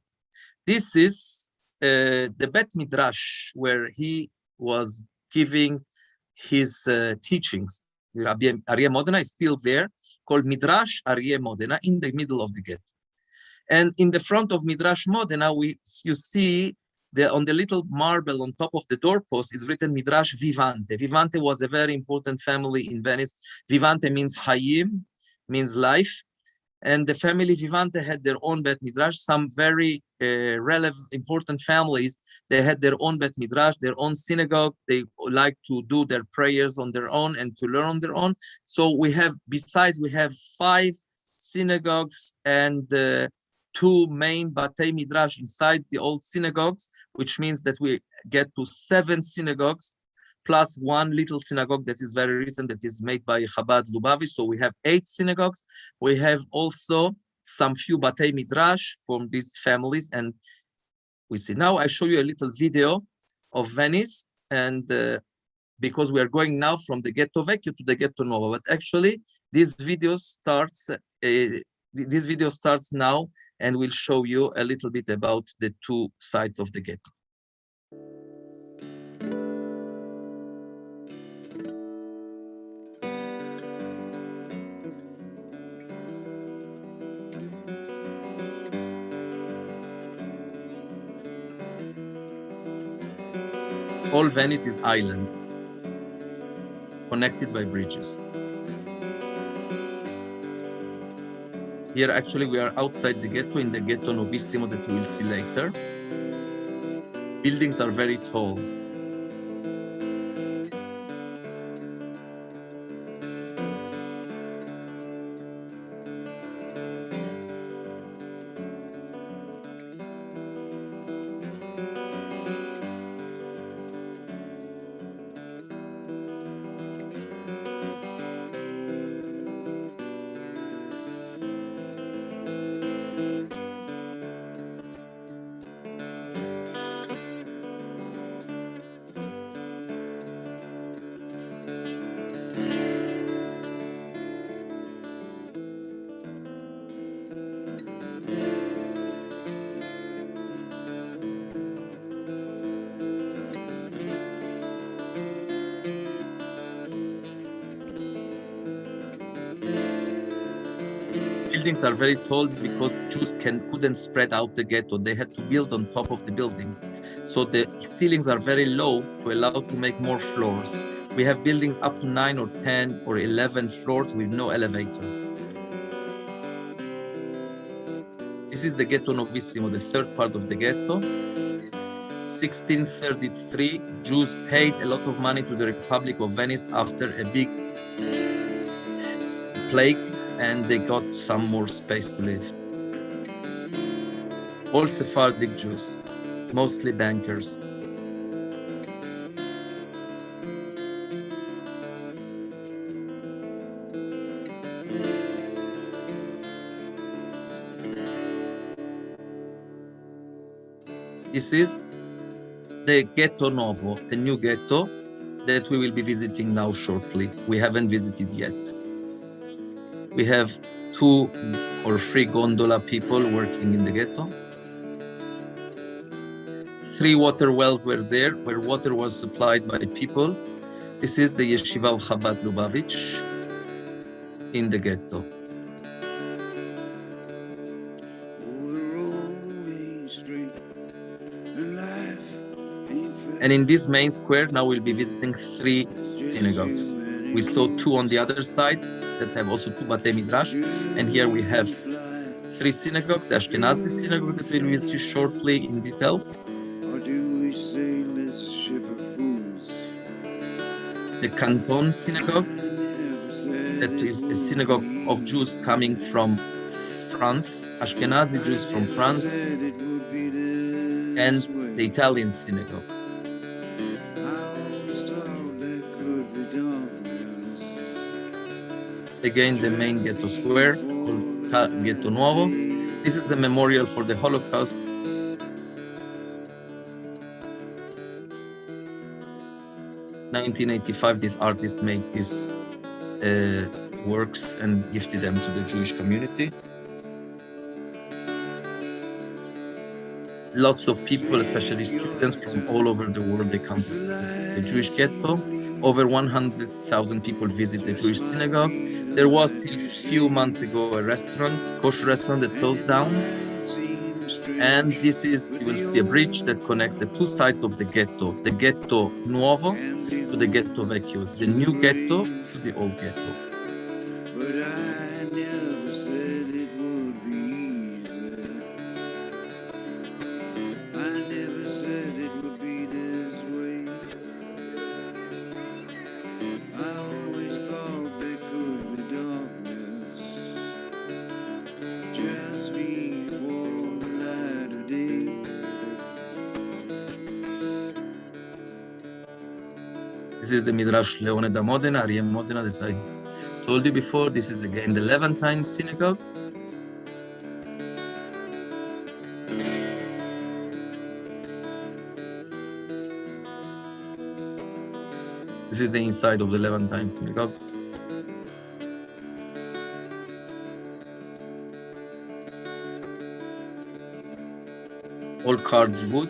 This is the Bet Midrash, where he was giving his teachings. Rabbi Aryeh Modena is still there, called Midrash Aryeh Modena, in the middle of the ghetto. And in the front of Midrash Modena, you see on the little marble on top of the doorpost is written Midrash Vivante. Vivante was a very important family in Venice. Vivante means Hayim, means life. And the family Vivante had their own Bet Midrash. Some very relevant, important families, they had their own Bet Midrash, their own synagogue. They like to do their prayers on their own and to learn on their own. So we have 5 synagogues and 2 main Batei Midrash inside the old synagogues, which means that we get to 7 synagogues, plus 1 little synagogue that is very recent, that is made by Chabad Lubavitch. So we have 8 synagogues. We have also some few Batei Midrash from these families. And we see, now I show you a little video of Venice. And because we are going now from the Ghetto Vecchio to the Ghetto Nuovo, but actually this video starts now, and we'll show you a little bit about the 2 sides of the ghetto. All Venice is islands, connected by bridges. Here, actually, we are outside the ghetto, in the Ghetto Novissimo that we will see later. Buildings are very tall. Buildings are very tall because Jews couldn't spread out the ghetto. They had to build on top of the buildings. So the ceilings are very low to allow to make more floors. We have buildings up to 9 or 10 or 11 floors with no elevator. This is the Ghetto Novissimo, the 3rd part of the ghetto. 1633, Jews paid a lot of money to the Republic of Venice after a big plague, and they got some more space to live. All Sephardic Jews, mostly bankers. This is the Ghetto Nuovo, the new ghetto that we will be visiting now shortly. We haven't visited yet. We have 2 or 3 gondola people working in the ghetto. 3 water wells were there where water was supplied by people. This is the Yeshiva of Chabad Lubavitch in the ghetto. And in this main square, now we'll be visiting 3 synagogues. We saw 2 on the other side that have also 2 Batei Midrash. And here we have 3 synagogues, the Ashkenazi synagogue that we will see shortly in details. The Canton synagogue, that is a synagogue of Jews coming from France, Ashkenazi Jews from France, and the Italian synagogue. Again, the main ghetto square, called Ghetto Nuovo. This is a memorial for the Holocaust. In 1985, this artist made these works and gifted them to the Jewish community. lots of people, especially students from all over the world, they come to visit the Jewish ghetto. Over 100,000 people visit the Jewish synagogue. There was till few months ago a restaurant, kosher restaurant, that closed down. And this is, you will see a bridge that connects the two sides of the Ghetto Nuovo to the Ghetto Vecchio, the new ghetto to the old ghetto. But I never said it would be easy. I never said it would be this way. I always thought there could be darkness just before the light of day. This is the Midrash Leone da Modena, Arie Modena, that I told you before. This is again the Levantine synagogue. This is the inside of the Levantine synagogue. All carved wood.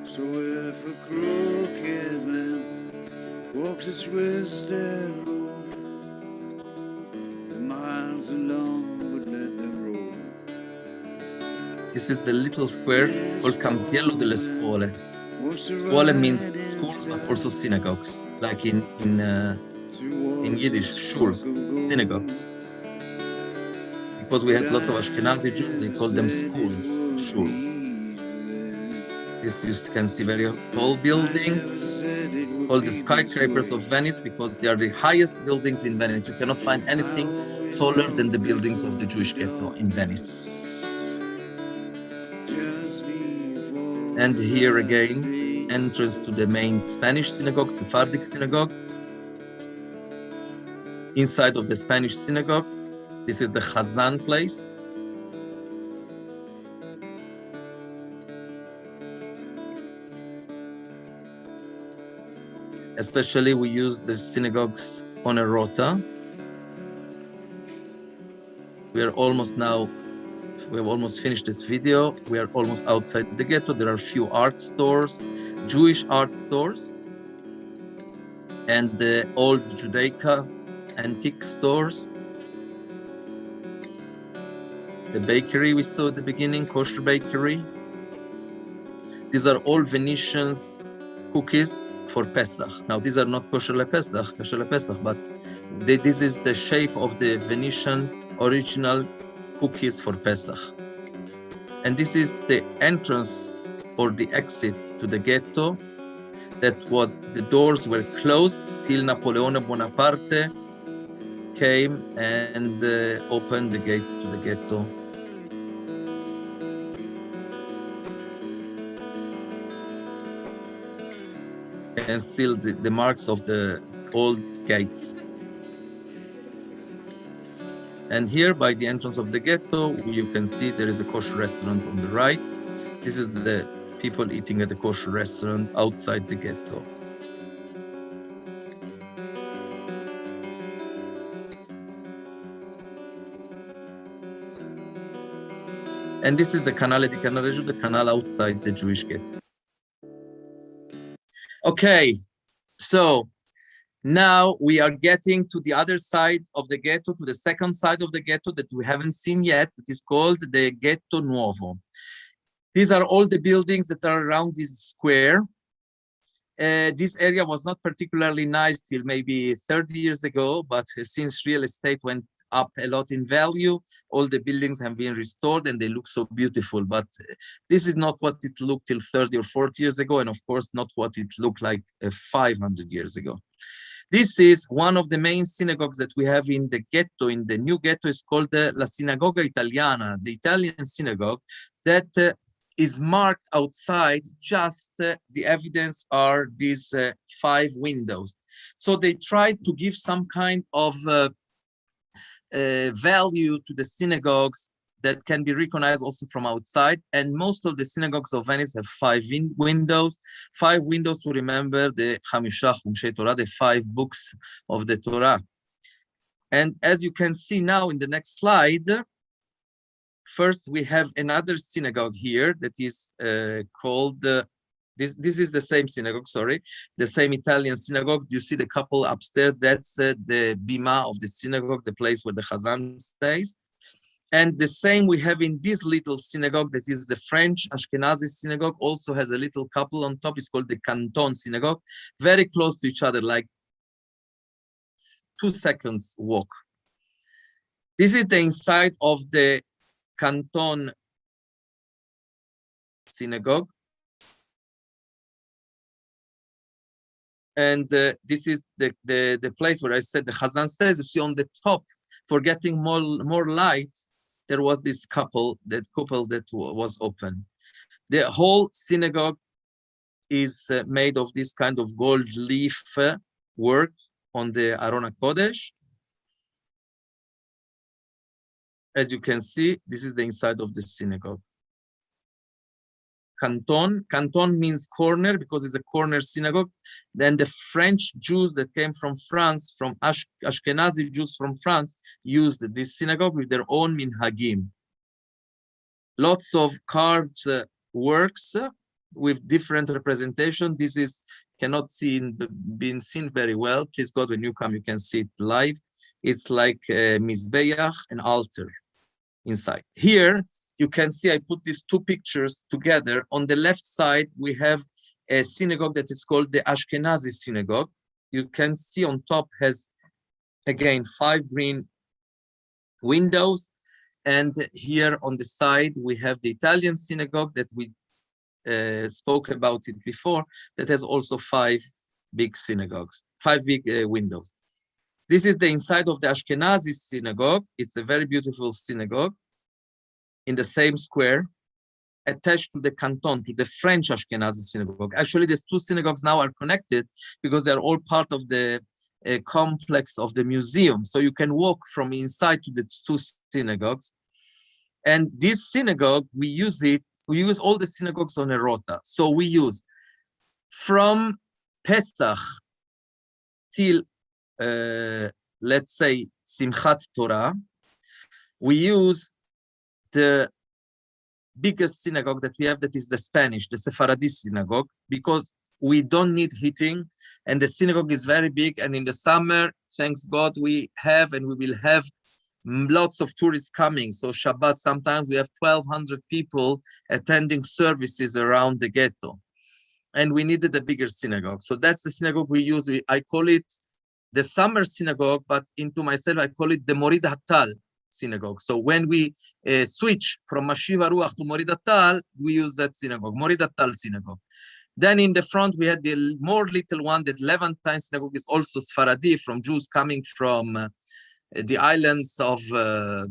So if a crooked man walks a twisted road, the miles are long, but let them roll. This is the little square called Campiello delle Scuole. Scuole means schools, but also synagogues, like in Yiddish, shuls, synagogues. Because we had lots of Ashkenazi Jews, they called them schools, shuls. This you can see very tall building, called the skyscrapers of Venice, because they are the highest buildings in Venice. You cannot find anything taller than the buildings of the Jewish ghetto in Venice. And here again, entrance to the main Spanish synagogue, Sephardic synagogue. Inside of the Spanish synagogue, this is the Chazan place. Especially we use the synagogues on a rota. We have almost finished this video. We are almost outside the ghetto. There are a few art stores, Jewish art stores, and the old Judaica antique stores. The bakery we saw at the beginning, kosher bakery. These are all Venetians cookies for Pesach. Now, these are not kosher Pesach, but this is the shape of the Venetian original cookies for Pesach. And this is the entrance or the exit to the ghetto. The doors were closed till Napoleone Bonaparte came and opened the gates to the ghetto. And still the marks of the old gates. And here by the entrance of the ghetto, you can see there is a kosher restaurant on the right. This is the people eating at the kosher restaurant outside the ghetto. And this is the Canale di Cannaregio, the canal outside the Jewish ghetto. Okay, so now we are getting to the other side of the ghetto, to the second side of the ghetto that we haven't seen yet. It is called the Ghetto Nuovo. These are all the buildings that are around this square. This area was not particularly nice till maybe 30 years ago, but since real estate went up a lot in value, all the buildings have been restored and they look so beautiful. But this is not what it looked till 30 or 40 years ago, and of course not what it looked like 500 years ago. This is one of the main synagogues that we have in the ghetto. In the new ghetto is called the La Sinagoga Italiana, the Italian synagogue that is marked outside. Just the evidence are these 5 windows. So they tried to give some kind of value to the synagogues that can be recognized also from outside. And most of the synagogues of Venice have 5 windows. 5 windows to remember the Chamisha Chumshei Torah, the 5 books of the Torah. And as you can see now in the next slide, First, we have another synagogue here that is called, this is the same synagogue, sorry, the same Italian synagogue. You see the couple upstairs, that's the bima of the synagogue, the place where the Chazan stays. And the same we have in this little synagogue that is the French Ashkenazi synagogue, also has a little couple on top. It's called the Canton synagogue, very close to each other, like 2 seconds walk. This is the inside of the Canton synagogue. And this is the place where I said the Chazan stays. You see on the top, for getting more light, there was this couple that was open. The whole synagogue is made of this kind of gold leaf work on the Aron HaKodesh. As you can see, this is the inside of the synagogue. Canton means corner because it's a corner synagogue. Then the French Jews that came from France, from Ashkenazi Jews from France, used this synagogue with their own minhagim. Lots of carved works with different representation. This is cannot been seen very well. Please God, when you come, you can see it live. It's like a mizbeach, an altar inside. Here, you can see I put these two pictures together. On the left side, we have a synagogue that is called the Ashkenazi synagogue. You can see on top has, again, 5 green windows. And here on the side, we have the Italian synagogue that we spoke about it before, that has also 5 big synagogues, 5 big windows. This is the inside of the Ashkenazi synagogue. It's a very beautiful synagogue in the same square, attached to the Canton, to the French Ashkenazi synagogue. Actually, these 2 synagogues now are connected because they're all part of the complex of the museum. So you can walk from inside to the 2 synagogues. And this synagogue, we use all the synagogues on a rota. So we use from Pesach till, let's say, Simchat Torah, we use the biggest synagogue that we have, that is the Spanish, the Sephardi synagogue, because we don't need heating and the synagogue is very big. And in the summer, thanks God, we have and we will have lots of tourists coming. So Shabbat, sometimes we have 1,200 people attending services around the ghetto. And we needed a bigger synagogue. So that's the synagogue we use. I call it the summer synagogue, but into myself, I call it the Morid Hatal synagogue. So when we switch from Mashiv Ruach to Morid Hatal, we use that synagogue, Morid Hatal synagogue. Then in the front, we had the more little one, the Levantine synagogue is also Sfaradi, from Jews coming from the islands of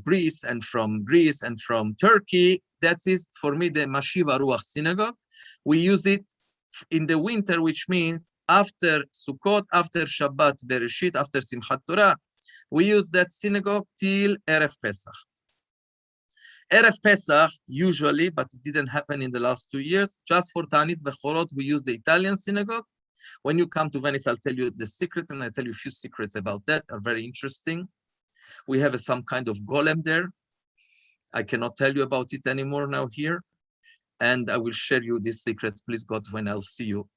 Greece and from Turkey. That is, for me, the Mashiv Ruach synagogue. We use it in the winter, which means after Sukkot, after Shabbat Bereshit, after Simchat Torah, we use that synagogue till Erev Pesach. Erev Pesach, usually, but it didn't happen in the last 2 years, just for Ta'anit Bechorot, we use the Italian synagogue. When you come to Venice, I'll tell you the secret, and I'll tell you a few secrets about that, are very interesting. We have some kind of golem there. I cannot tell you about it anymore now here. And I will share you these secrets, please God, when I'll see you.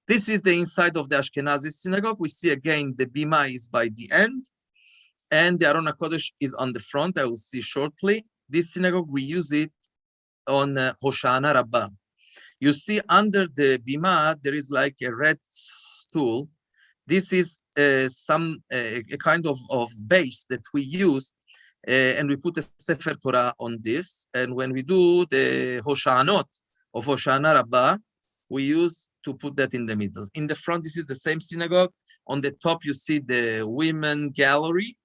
This is the inside of the Ashkenazi synagogue. We see again, the bima is by the end, and the Aron HaKodesh is on the front. I will see shortly. This synagogue, we use it on Hoshana Rabbah. You see under the bima, there is like a red stool. This is a kind of base that we use, and we put a Sefer Torah on this. And when we do the Hoshanot of Hoshana Rabbah, we use to put that in the middle. In the front, this is the same synagogue. On the top, you see the women gallery.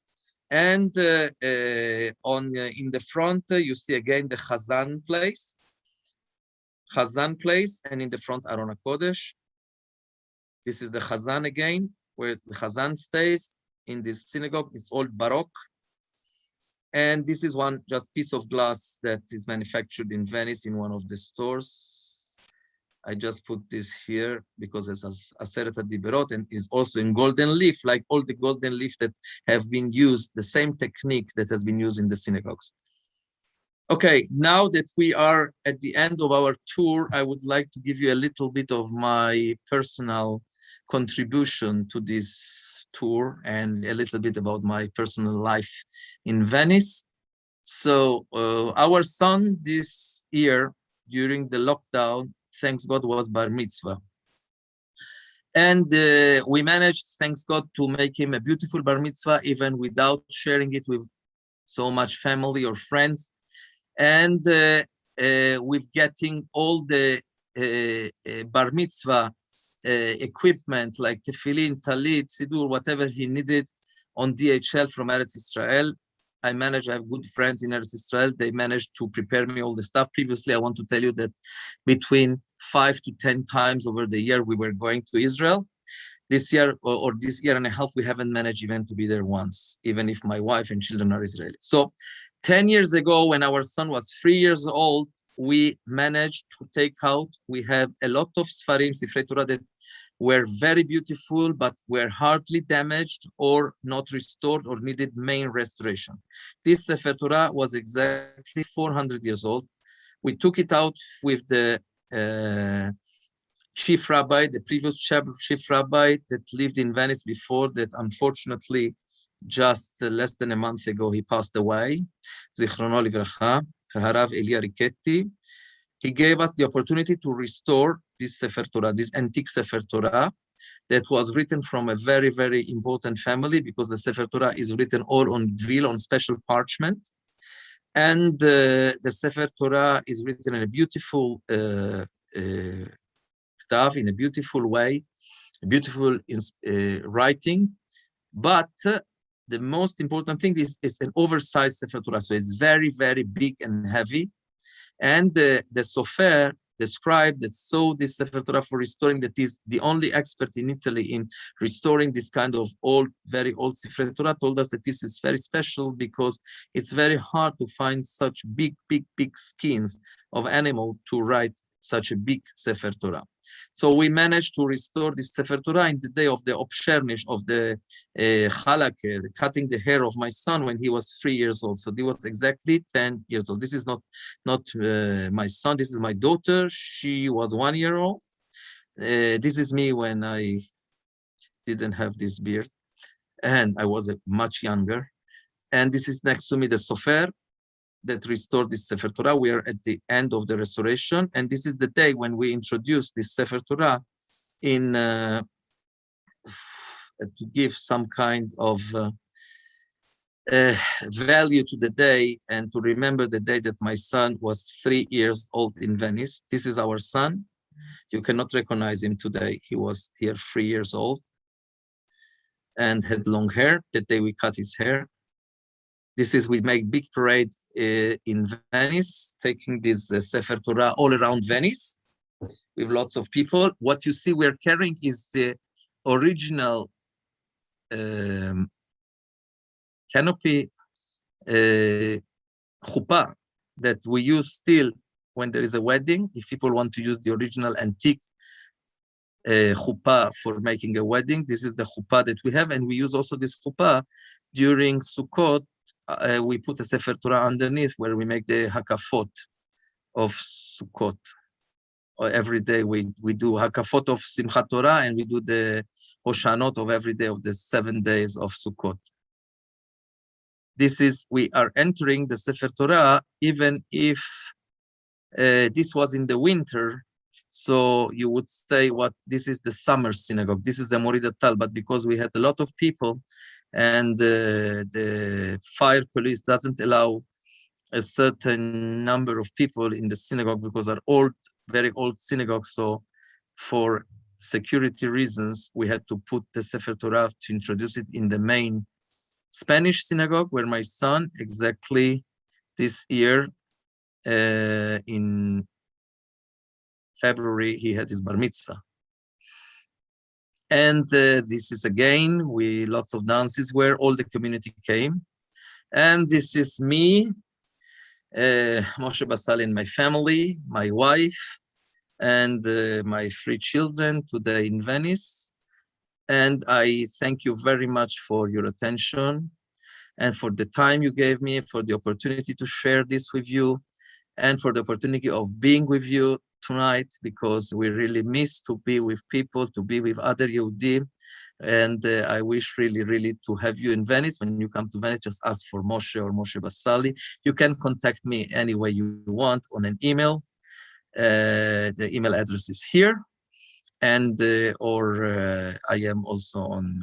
And in the front, you see again the Chazan place. And in the front, Aron HaKodesh. This is the Chazan again, where the Chazan stays. In this synagogue, it's all Baroque. And this is one just piece of glass that is manufactured in Venice in one of the stores. I just put this here because it's Aseret HaDiberot and is also in golden leaf, like all the golden leaf that have been used, the same technique that has been used in the synagogues. Okay, now that we are at the end of our tour, I would like to give you a little bit of my personal contribution to this tour and a little bit about my personal life in Venice. So our son this year during the lockdown, thanks God, was bar mitzvah. And we managed, thanks God, to make him a beautiful bar mitzvah, even without sharing it with so much family or friends. And with getting all the bar mitzvah equipment like tefillin, talit, sidur, whatever he needed on DHL from Eretz Israel. I have good friends in Eretz Israel. They managed to prepare me all the stuff. Previously, I want to tell you that between 5 to 10 times over the year, we were going to Israel. This year or this year and a half, we haven't managed even to be there once, even if my wife and children are Israeli. So 10 years ago, when our son was 3 years old, we managed to take out, we have a lot of Sfarim, Sifrei Torah, that were very beautiful, but were hardly damaged or not restored or needed main restoration. This Sefer Torah was exactly 400 years old. We took it out with the chief rabbi, the previous chief rabbi that lived in Venice before, that unfortunately just less than a month ago he passed away, Zichrono Livracha, Harav Elia Riketti. He gave us the opportunity to restore this Sefer Torah, this antique Sefer Torah that was written from a very, very important family, because the Sefer Torah is written all on dvil, on special parchment. And the Sefer Torah is written in a beautiful stuff, in a beautiful way, beautiful writing. But the most important thing is it's an oversized Sefer Torah. So it's very, very big and heavy. And the Sofer, the scribe that saw this Sefer Torah for restoring, that is the only expert in Italy in restoring this kind of old, very old Sefer Torah, told us that this is very special because it's very hard to find such big, big, big skins of animals to write such a big Sefer Torah. So we managed to restore this Sefer Torah in the day of the Obshernish, of the Chalake, cutting the hair of my son when he was 3 years old. So he was exactly 10 years old. This is not my son, this is my daughter. She was 1 year old. This is me when I didn't have this beard and I was much younger. And this is next to me, the Sofer that restored this Sefer Torah. We are at the end of the restoration, and this is the day when we introduced this Sefer Torah in to give some kind of value to the day and to remember the day that my son was 3 years old in Venice. This is our son. You cannot recognize him today. He was here 3 years old and had long hair. The day we cut his hair. This is, we make big parade in Venice, taking this Sefer Torah all around Venice with lots of people. What you see we're carrying is the original canopy chuppah that we use still when there is a wedding. If people want to use the original antique chuppah for making a wedding, this is the chuppah that we have. And we use also this chuppah during Sukkot. We put a Sefer Torah underneath where we make the hakafot of Sukkot. Every day we do hakafot of Simchat Torah, and we do the Hoshanot of every day of the 7 days of Sukkot. This is, we are entering the Sefer Torah even if this was in the winter. So you would say, what, this is the summer synagogue. This is the Morida Tal, but because we had a lot of people, and the fire police doesn't allow a certain number of people in the synagogue because they're old, very old synagogues. So for security reasons, we had to put the Sefer Torah to introduce it in the main Spanish synagogue, where my son exactly this year in February, he had his bar mitzvah. And this is again, lots of dances where all the community came. And this is me, Moshe Basal, and my family, my wife, and my 3 children today in Venice. And I thank you very much for your attention. and for the time you gave me, for the opportunity to share this with you, and for the opportunity of being with you tonight, because we really miss to be with people, to be with other Yehudi. And I wish really to have you in Venice. When you come to Venice, just ask for Moshe or Moshe Basali. You can contact me any way you want on an email. The email address is here. And I am also on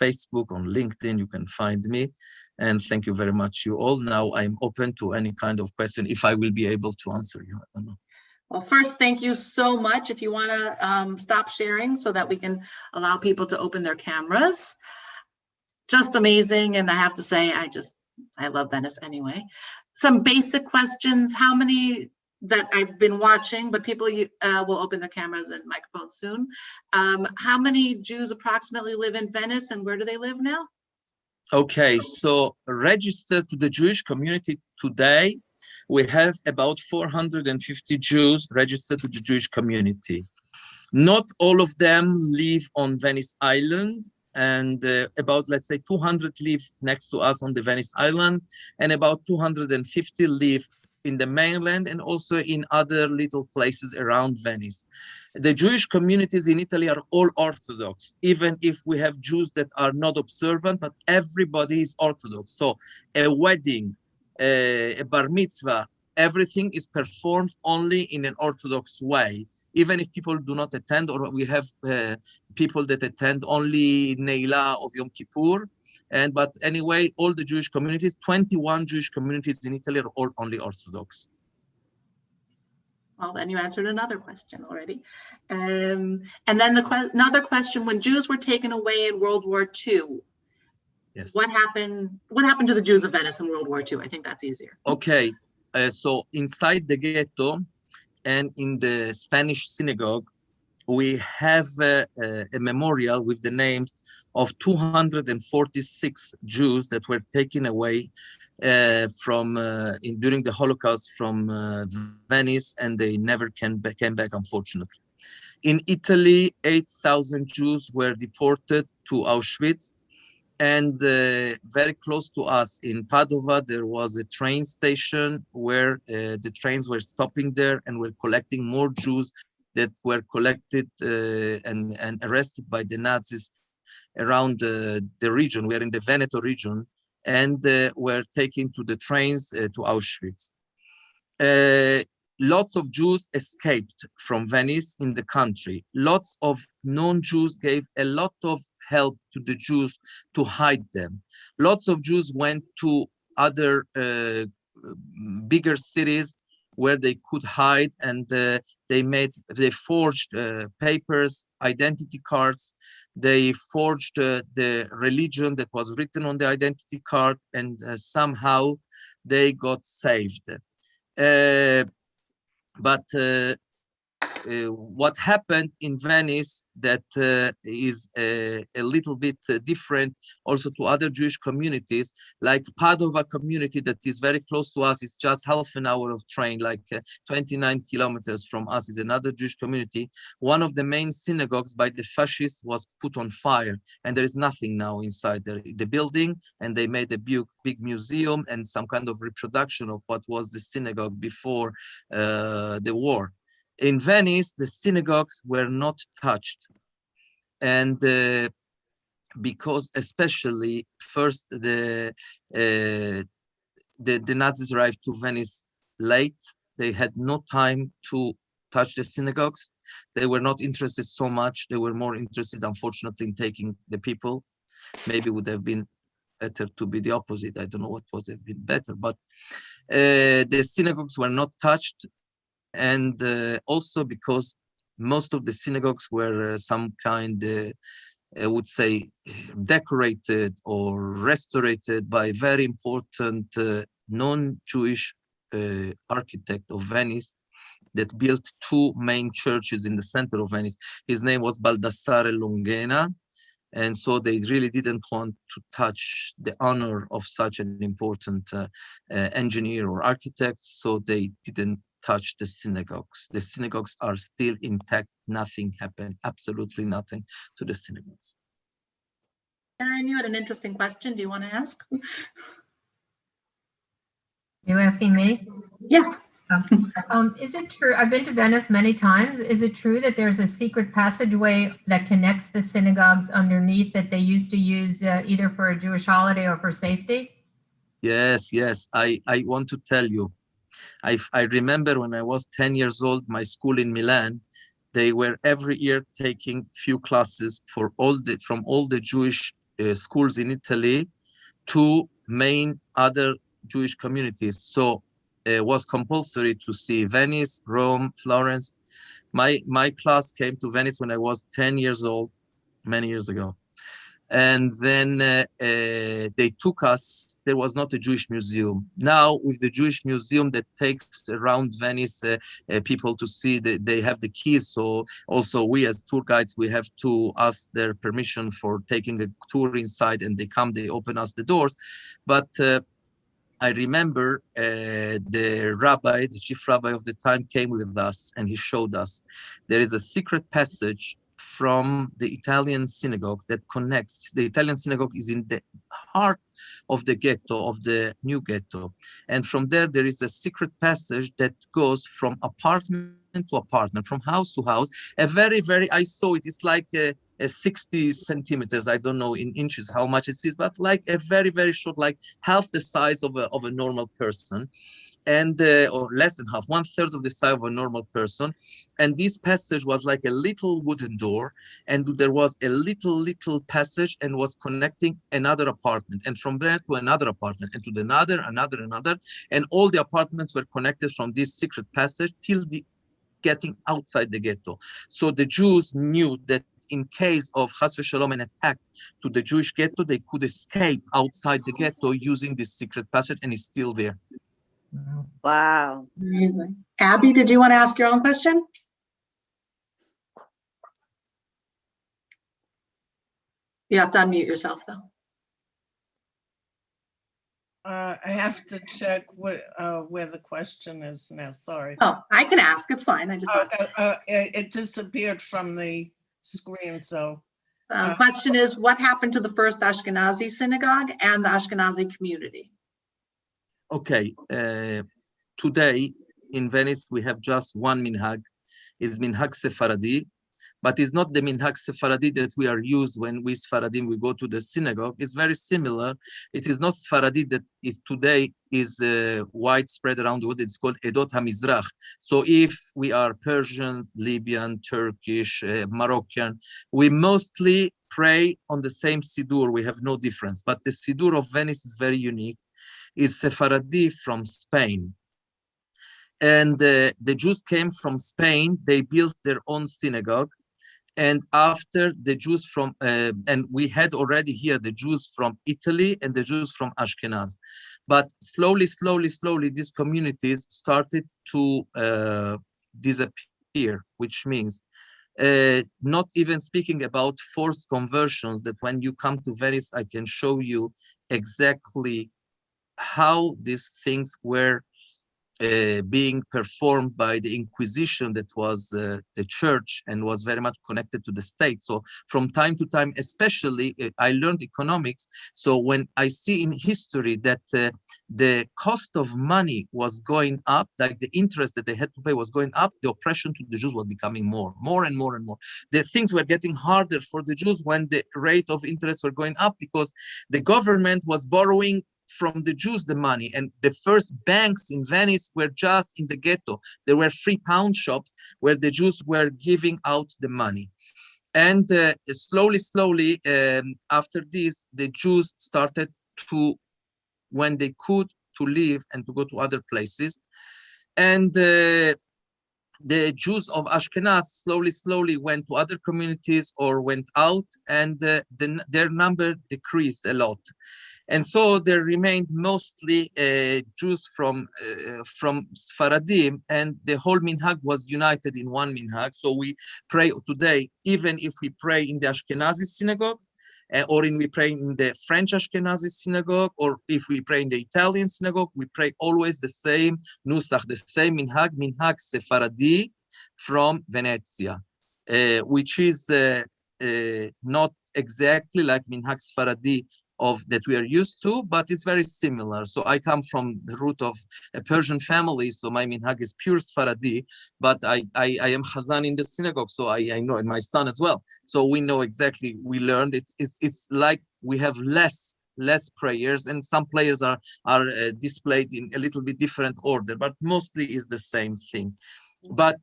Facebook, on LinkedIn. You can find me. And thank you very much, you all. Now I'm open to any kind of question, if I will be able to answer you. I don't know. Well, first, thank you so much. If you want to stop sharing so that we can allow people to open their cameras. Just amazing. And I have to say, I love Venice anyway. Some basic questions. How many that I've been watching, but people will open their cameras and microphones soon. How many Jews approximately live in Venice, and where do they live now? Okay, so registered to the Jewish community today, we have about 450 Jews registered to the Jewish community. Not all of them live on Venice Island, and about, let's say, 200 live next to us on the Venice Island, and about 250 live in the mainland and also in other little places around Venice. The Jewish communities in Italy are all Orthodox, even if we have Jews that are not observant, but everybody is Orthodox. So a wedding, a bar mitzvah, everything is performed only in an Orthodox way, even if people do not attend, or we have people that attend only Neila of Yom Kippur. But anyway, all the Jewish communities, 21 Jewish communities in Italy are all only Orthodox. Well, then you answered another question already. And then another question, when Jews were taken away in World War II, yes, what happened to the Jews of Venice in World War II? I think that's easier. Okay, so inside the ghetto and in the Spanish synagogue, we have a memorial with the names of 246 Jews that were taken away during the Holocaust from Venice, and they never came back, unfortunately. In Italy, 8,000 Jews were deported to Auschwitz, and very close to us in Padova, there was a train station where the trains were stopping there and were collecting more Jews that were collected and arrested by the Nazis around the region. We are in the Veneto region, and were taken to the trains to Auschwitz. Lots of Jews escaped from Venice in the country. Lots of non-Jews gave a lot of help to the Jews to hide them. Lots of Jews went to other bigger cities where they could hide, and they forged papers, identity cards. They forged the religion that was written on the identity card, and somehow they got saved. But what happened in Venice that is a little bit different also to other Jewish communities, like Padova community that is very close to us. It's just half an hour of train, like 29 kilometers from us is another Jewish community. One of the main synagogues by the fascists was put on fire, and there is nothing now inside the building, and they made a big museum and some kind of reproduction of what was the synagogue before the war. In Venice, the synagogues were not touched. And because especially first the Nazis arrived to Venice late, they had no time to touch the synagogues. They were not interested so much. They were more interested, unfortunately, in taking the people. Maybe would have been better to be the opposite. I don't know what would have been better, but the synagogues were not touched. And also because most of the synagogues were some kind, I would say, decorated or restored by very important non-Jewish architect of Venice that built two main churches in the center of Venice. His name was Baldassare Longhena. And so they really didn't want to touch the honor of such an important engineer or architect, so they didn't touch the synagogues. The synagogues are still intact. Nothing happened, absolutely nothing to the synagogues. Karen, you had an interesting question. Do you want to ask? You asking me? Yeah. Is it true? I've been to Venice many times. Is it true that there's a secret passageway that connects the synagogues underneath that they used to use either for a Jewish holiday or for safety? Yes, yes. I want to tell you. I remember when I was 10 years old, my school in Milan, they were every year taking few classes for from all the Jewish schools in Italy to main other Jewish communities. So it was compulsory to see Venice, Rome, Florence. My class came to Venice when I was 10 years old, many years ago. And then they took us. There was not a Jewish museum. Now with the Jewish museum that takes around Venice people to see, they have the keys. So also we as tour guides, we have to ask their permission for taking a tour inside, and they come, they open us the doors. But I remember the rabbi, the chief rabbi of the time, came with us and he showed us there is a secret passage from the Italian synagogue that connects. The Italian synagogue is in the heart of the ghetto, of the new ghetto. And from there is a secret passage that goes from apartment to apartment, from house to house. A very, I saw it, it's like a 60 centimeters, I don't know in inches how much it is, but like a very, very short, like half the size of a normal person. And or less than half, 1/3 of the size of a normal person. And this passage was like a little wooden door, and there was a little passage and was connecting another apartment, and from there to another apartment, and to another, and all the apartments were connected from this secret passage till the getting outside the ghetto. So the Jews knew that in case of Chas v'Shalom an attack to the Jewish ghetto, they could escape outside the ghetto using this secret passage, and it's still there. Wow. Amazing. Abby, did you want to ask your own question? You have to unmute yourself, though. I have to check where the question is now, sorry. Oh, I can ask. It's fine. I just It disappeared from the screen, so. question is, what happened to the first Ashkenazi synagogue and the Ashkenazi community? Okay, today in Venice, we have just one minhag. It's minhag Sephardi, but it's not the minhag Sephardi that we are used when we Sephardim, we go to the synagogue. It's very similar. It is not Sephardi that is today is widespread around the world. It's called Edot HaMizrach. So if we are Persian, Libyan, Turkish, Moroccan, we mostly pray on the same Siddur. We have no difference. But the Siddur of Venice is very unique. Is Sephardi from Spain. And the Jews came from Spain, they built their own synagogue. And after the Jews from, and we had already here the Jews from Italy and the Jews from Ashkenaz. But slowly, these communities started to disappear, which means not even speaking about forced conversions, that when you come to Venice, I can show you exactly how these things were being performed by the Inquisition, that was the church and was very much connected to the state. So from time to time, especially I learned economics. So when I see in history that the cost of money was going up, like the interest that they had to pay was going up, the oppression to the Jews was becoming more and more. The things were getting harder for the Jews when the rate of interest were going up, because the government was borrowing from the Jews the money. And the first banks in Venice were just in the ghetto. There were free pound shops where the Jews were giving out the money. And slowly, after this, the Jews started to, when they could, to leave and to go to other places. And the Jews of Ashkenaz slowly went to other communities or went out, and their number decreased a lot. And so there remained mostly Jews from Sfaradim, and the whole minhag was united in one minhag. So we pray today, even if we pray in the Ashkenazi synagogue, or we pray in the French Ashkenazi synagogue, or if we pray in the Italian synagogue, we pray always the same nusach, the same minhag Sephardi from Venezia, which is not exactly like Minhag Sfaradi of that we are used to, but it's very similar. So I come from the root of a Persian family, so my minhag is pure Sfaradi, but I am Chazan in the synagogue, so I know, and my son as well. So we know exactly, we learned it's like we have less prayers, and some prayers are displayed in a little bit different order, but mostly is the same thing. But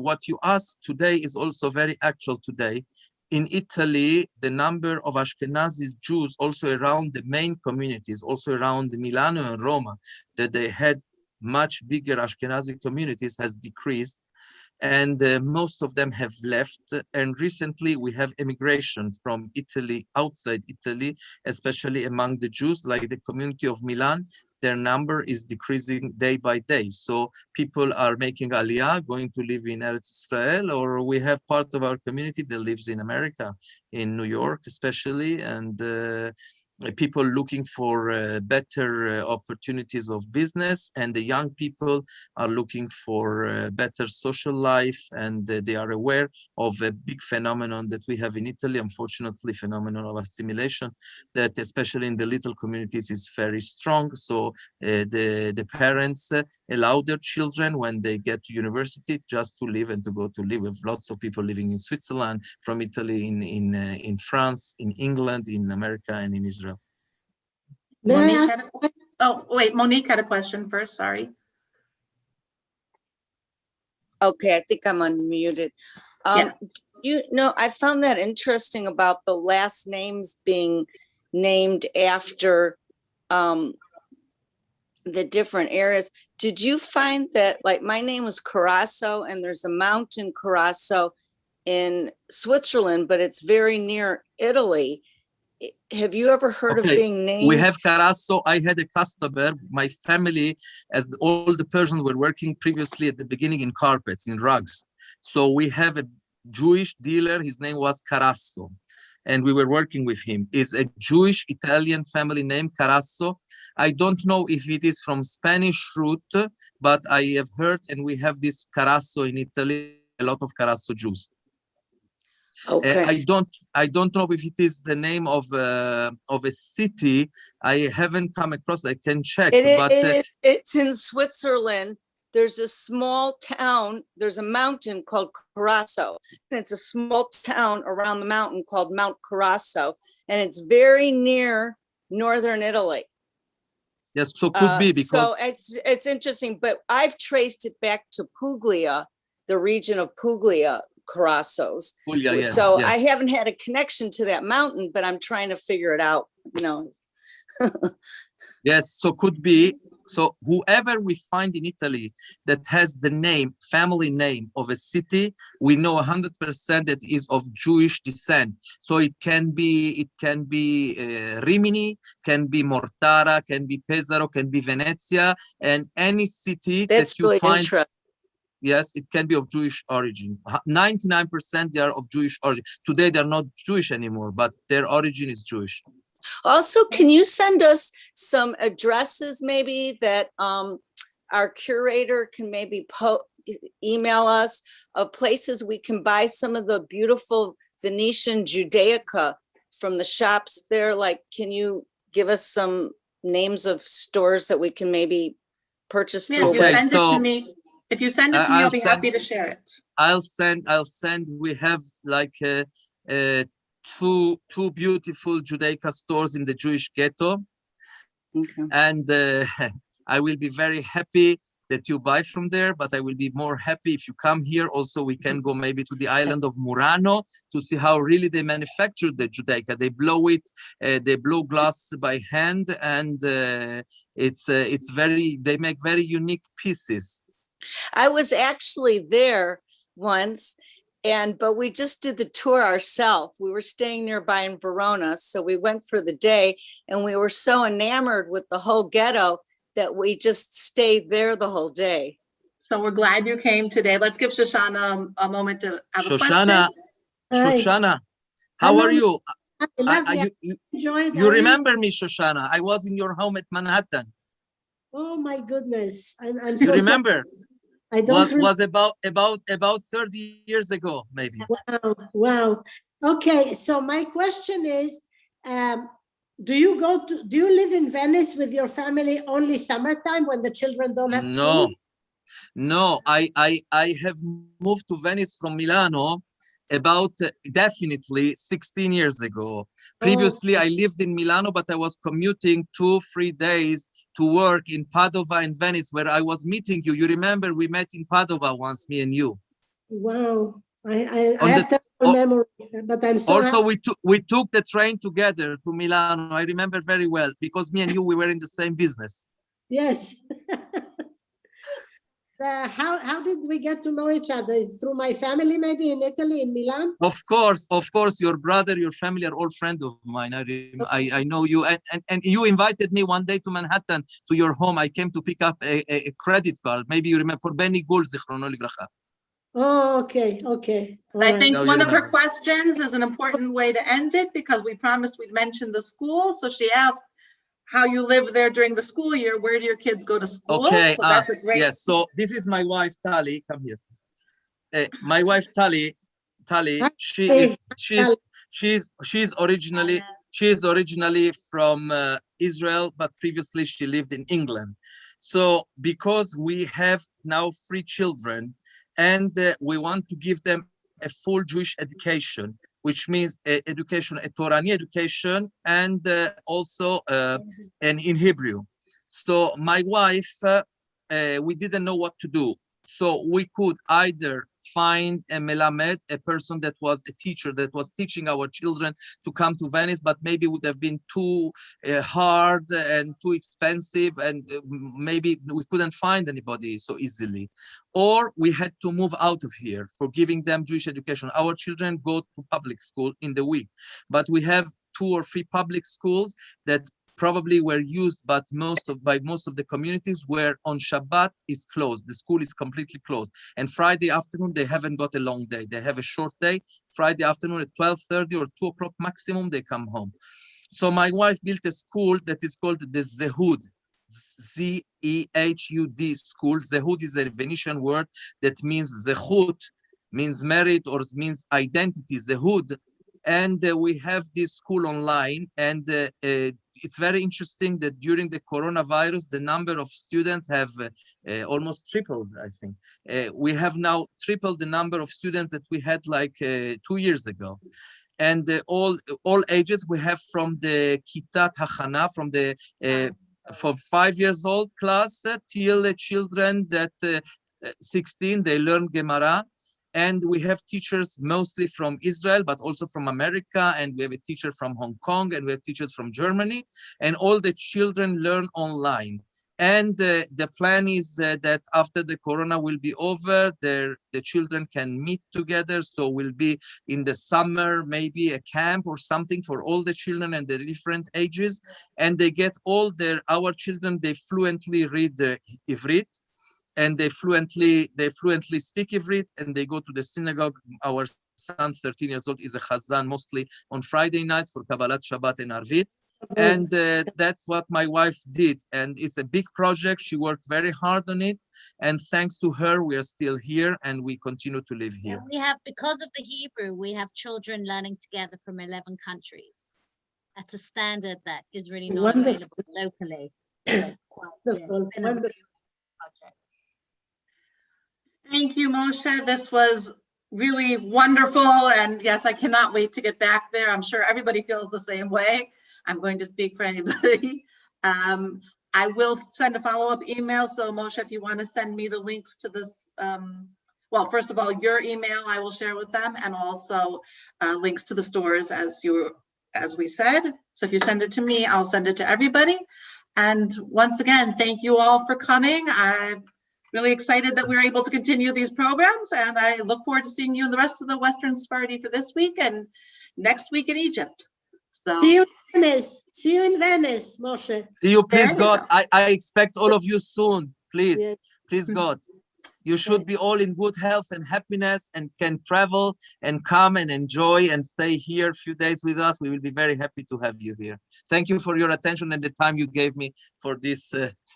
what you asked today is also very actual today. In Italy, the number of Ashkenazi Jews also around the main communities, also around Milano and Roma, that they had much bigger Ashkenazi communities, has decreased. And most of them have left. And recently we have immigration from Italy, outside Italy, especially among the Jews, like the community of Milan. Their number is decreasing day by day. So people are making aliyah, going to live in Eretz Israel, or we have part of our community that lives in America, in New York especially, and people looking for better opportunities of business, and the young people are looking for better social life, and they are aware of a big phenomenon that we have in Italy, unfortunately, phenomenon of assimilation, that especially in the little communities is very strong. So the parents allow their children when they get to university just to live and to go to live. With lots of people living in Switzerland, from Italy, in France, in England, in America, and in Israel. Monique had oh, wait, Monique had a question first, sorry. Okay, I think I'm unmuted. Yeah. You know, I found that interesting about the last names being named after the different areas. Did you find that, like, my name was Carasso, and there's a mountain Carasso in Switzerland, but it's very near Italy. Have you ever heard of being named? We have Carasso. I had a customer, my family, as all the Persians were working previously at the beginning in carpets, in rugs. So we have a Jewish dealer, his name was Carasso, and we were working with him. Is a Jewish Italian family name, Carasso. I don't know if it is from Spanish root, but I have heard, and we have this Carasso in Italy, a lot of Carasso Jews. Okay. I don't know if it is the name of a city. I haven't come across. I can check. It's in Switzerland. There's a small town. There's a mountain called Carasso. And it's a small town around the mountain called Mount Carasso, and it's very near northern Italy. Yes, so could be because. So it's interesting, but I've traced it back to Puglia, the region of Puglia. Carassos. Yes, so yes. I haven't had a connection to that mountain, but I'm trying to figure it out, you know. Yes, so could be. So whoever we find in Italy that has the name, family name of a city, we know 100% that is of Jewish descent. So it can be Rimini, can be Mortara, can be Pesaro, can be Venezia, and any city That's that you really find. Interesting. Yes, it can be of Jewish origin. 99% they are of Jewish origin. Today they're not Jewish anymore, but their origin is Jewish. Also, can you send us some addresses maybe that our curator can maybe email us of places we can buy some of the beautiful Venetian Judaica from the shops there? Like, can you give us some names of stores that we can maybe purchase through? Yeah, if you send it to me. If you send it to me, I'll be happy to share it. I'll send. We have like two beautiful Judaica stores in the Jewish ghetto. Okay. And I will be very happy that you buy from there, but I will be more happy if you come here. Also, we can go maybe to the island of Murano to see how really they manufacture the Judaica. They blow it, they blow glass by hand, and it's very, they make very unique pieces. I was actually there once, but we just did the tour ourselves. We were staying nearby in Verona, so we went for the day, and we were so enamored with the whole ghetto that we just stayed there the whole day. So we're glad you came today. Let's give Shoshana a moment to have a Shoshana, question. Shoshana, how are you? You remember me, Shoshana? I was in your home at Manhattan. Oh my goodness! I'm You so remember? Sorry. I don't. Was about 30 years ago, maybe. Wow! Okay, so my question is, do you live in Venice with your family only summertime when the children don't have school? No, I have moved to Venice from Milano about definitely 16 years ago. Previously, I lived in Milano, but I was commuting 2-3 days to work in Padova and Venice, where I was meeting you. You remember we met in Padova once, me and you. Wow, I On have the- terrible memory, but I'm so Also, happy. we took the train together to Milano. I remember very well because me and you, we were in the same business. Yes. How did we get to know each other? Through my family, maybe in Italy, in Milan? Of course, your brother, your family are all friends of mine. I know you, and you invited me one day to Manhattan to your home. I came to pick up a credit card. Maybe you remember, for Benny Gul, zichrono livracha. Oh, okay, okay. All I right. think No, one you of her remember. questions is an important way to end it because we promised we'd mention the school. So she asked how you live there during the school year. Where do your kids go to school? Okay, So that's a great. yes. So this is my wife, Tali. Come here. My wife, Tali, Hey, she's originally from Israel, but previously she lived in England. So because we have now 3 children and we want to give them a full Jewish education, which means education, a Torani education, and also and in Hebrew. So my wife, we didn't know what to do. So we could either find a melamed, a person that was a teacher that was teaching our children to come to Venice, but maybe would have been too hard and too expensive, and maybe we couldn't find anybody so easily. Or we had to move out of here for giving them Jewish education. Our children go to public school in the week, but we have 2 or 3 public schools that probably were used, but by most of the communities where on Shabbat is closed. The school is completely closed. And Friday afternoon, they haven't got a long day. They have a short day. Friday afternoon at 12:30 or 2 o'clock maximum, they come home. So my wife built a school that is called the Zehud, Z-E-H-U-D school. Zehud is a Venetian word that means Zehut, means merit or means identity, Zehud. And we have this school online, and it's very interesting that during the coronavirus, the number of students have almost tripled, I think. We have now tripled the number of students that we had like 2 years ago. And all ages, we have from the Kitat Hachana, from the for 5 years old class till the children that 16, they learn Gemara. And we have teachers mostly from Israel, but also from America. And we have a teacher from Hong Kong, and we have teachers from Germany. And all the children learn online. And the plan is that after the corona will be over, the children can meet together. So we'll be in the summer, maybe a camp or something for all the children and the different ages. And they get our children, they fluently read the Ivrit. And they fluently speak Ivrit, and they go to the synagogue. Our son, 13 years old, is a Chazan mostly on Friday nights for Kabbalat Shabbat and Arvit. And that's what my wife did. And it's a big project. She worked very hard on it. And thanks to her, we are still here and we continue to live here. We have, because of the Hebrew, we have children learning together from 11 countries. That's a standard that is really not available locally. Wonderful, wonderful. Thank you, Moshe. This was really wonderful. And yes, I cannot wait to get back there. I'm sure everybody feels the same way. I'm going to speak for anybody. I will send a follow-up email. So Moshe, if you want to send me the links to this, well, first of all, your email, I will share with them, and also links to the stores as we said. So if you send it to me, I'll send it to everybody. And once again, thank you all for coming. I'm really excited that we're able to continue these programs, and I look forward to seeing you in the rest of the Western Sephardi for this week and next week in Egypt. So See you in Venice. See you in Venice, Moshe. See you, please, There you God. I expect all of you soon. Please, Yes. please, God. You should be all in good health and happiness and can travel and come and enjoy and stay here a few days with us. We will be very happy to have you here. Thank you for your attention and the time you gave me for this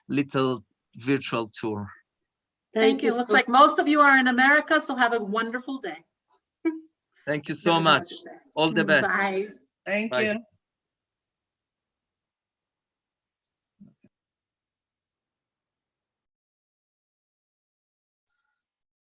little virtual tour. thank you. Looks like most of you are in America, so have a wonderful day. Thank you so much. All the best. Bye. Thank Bye. you.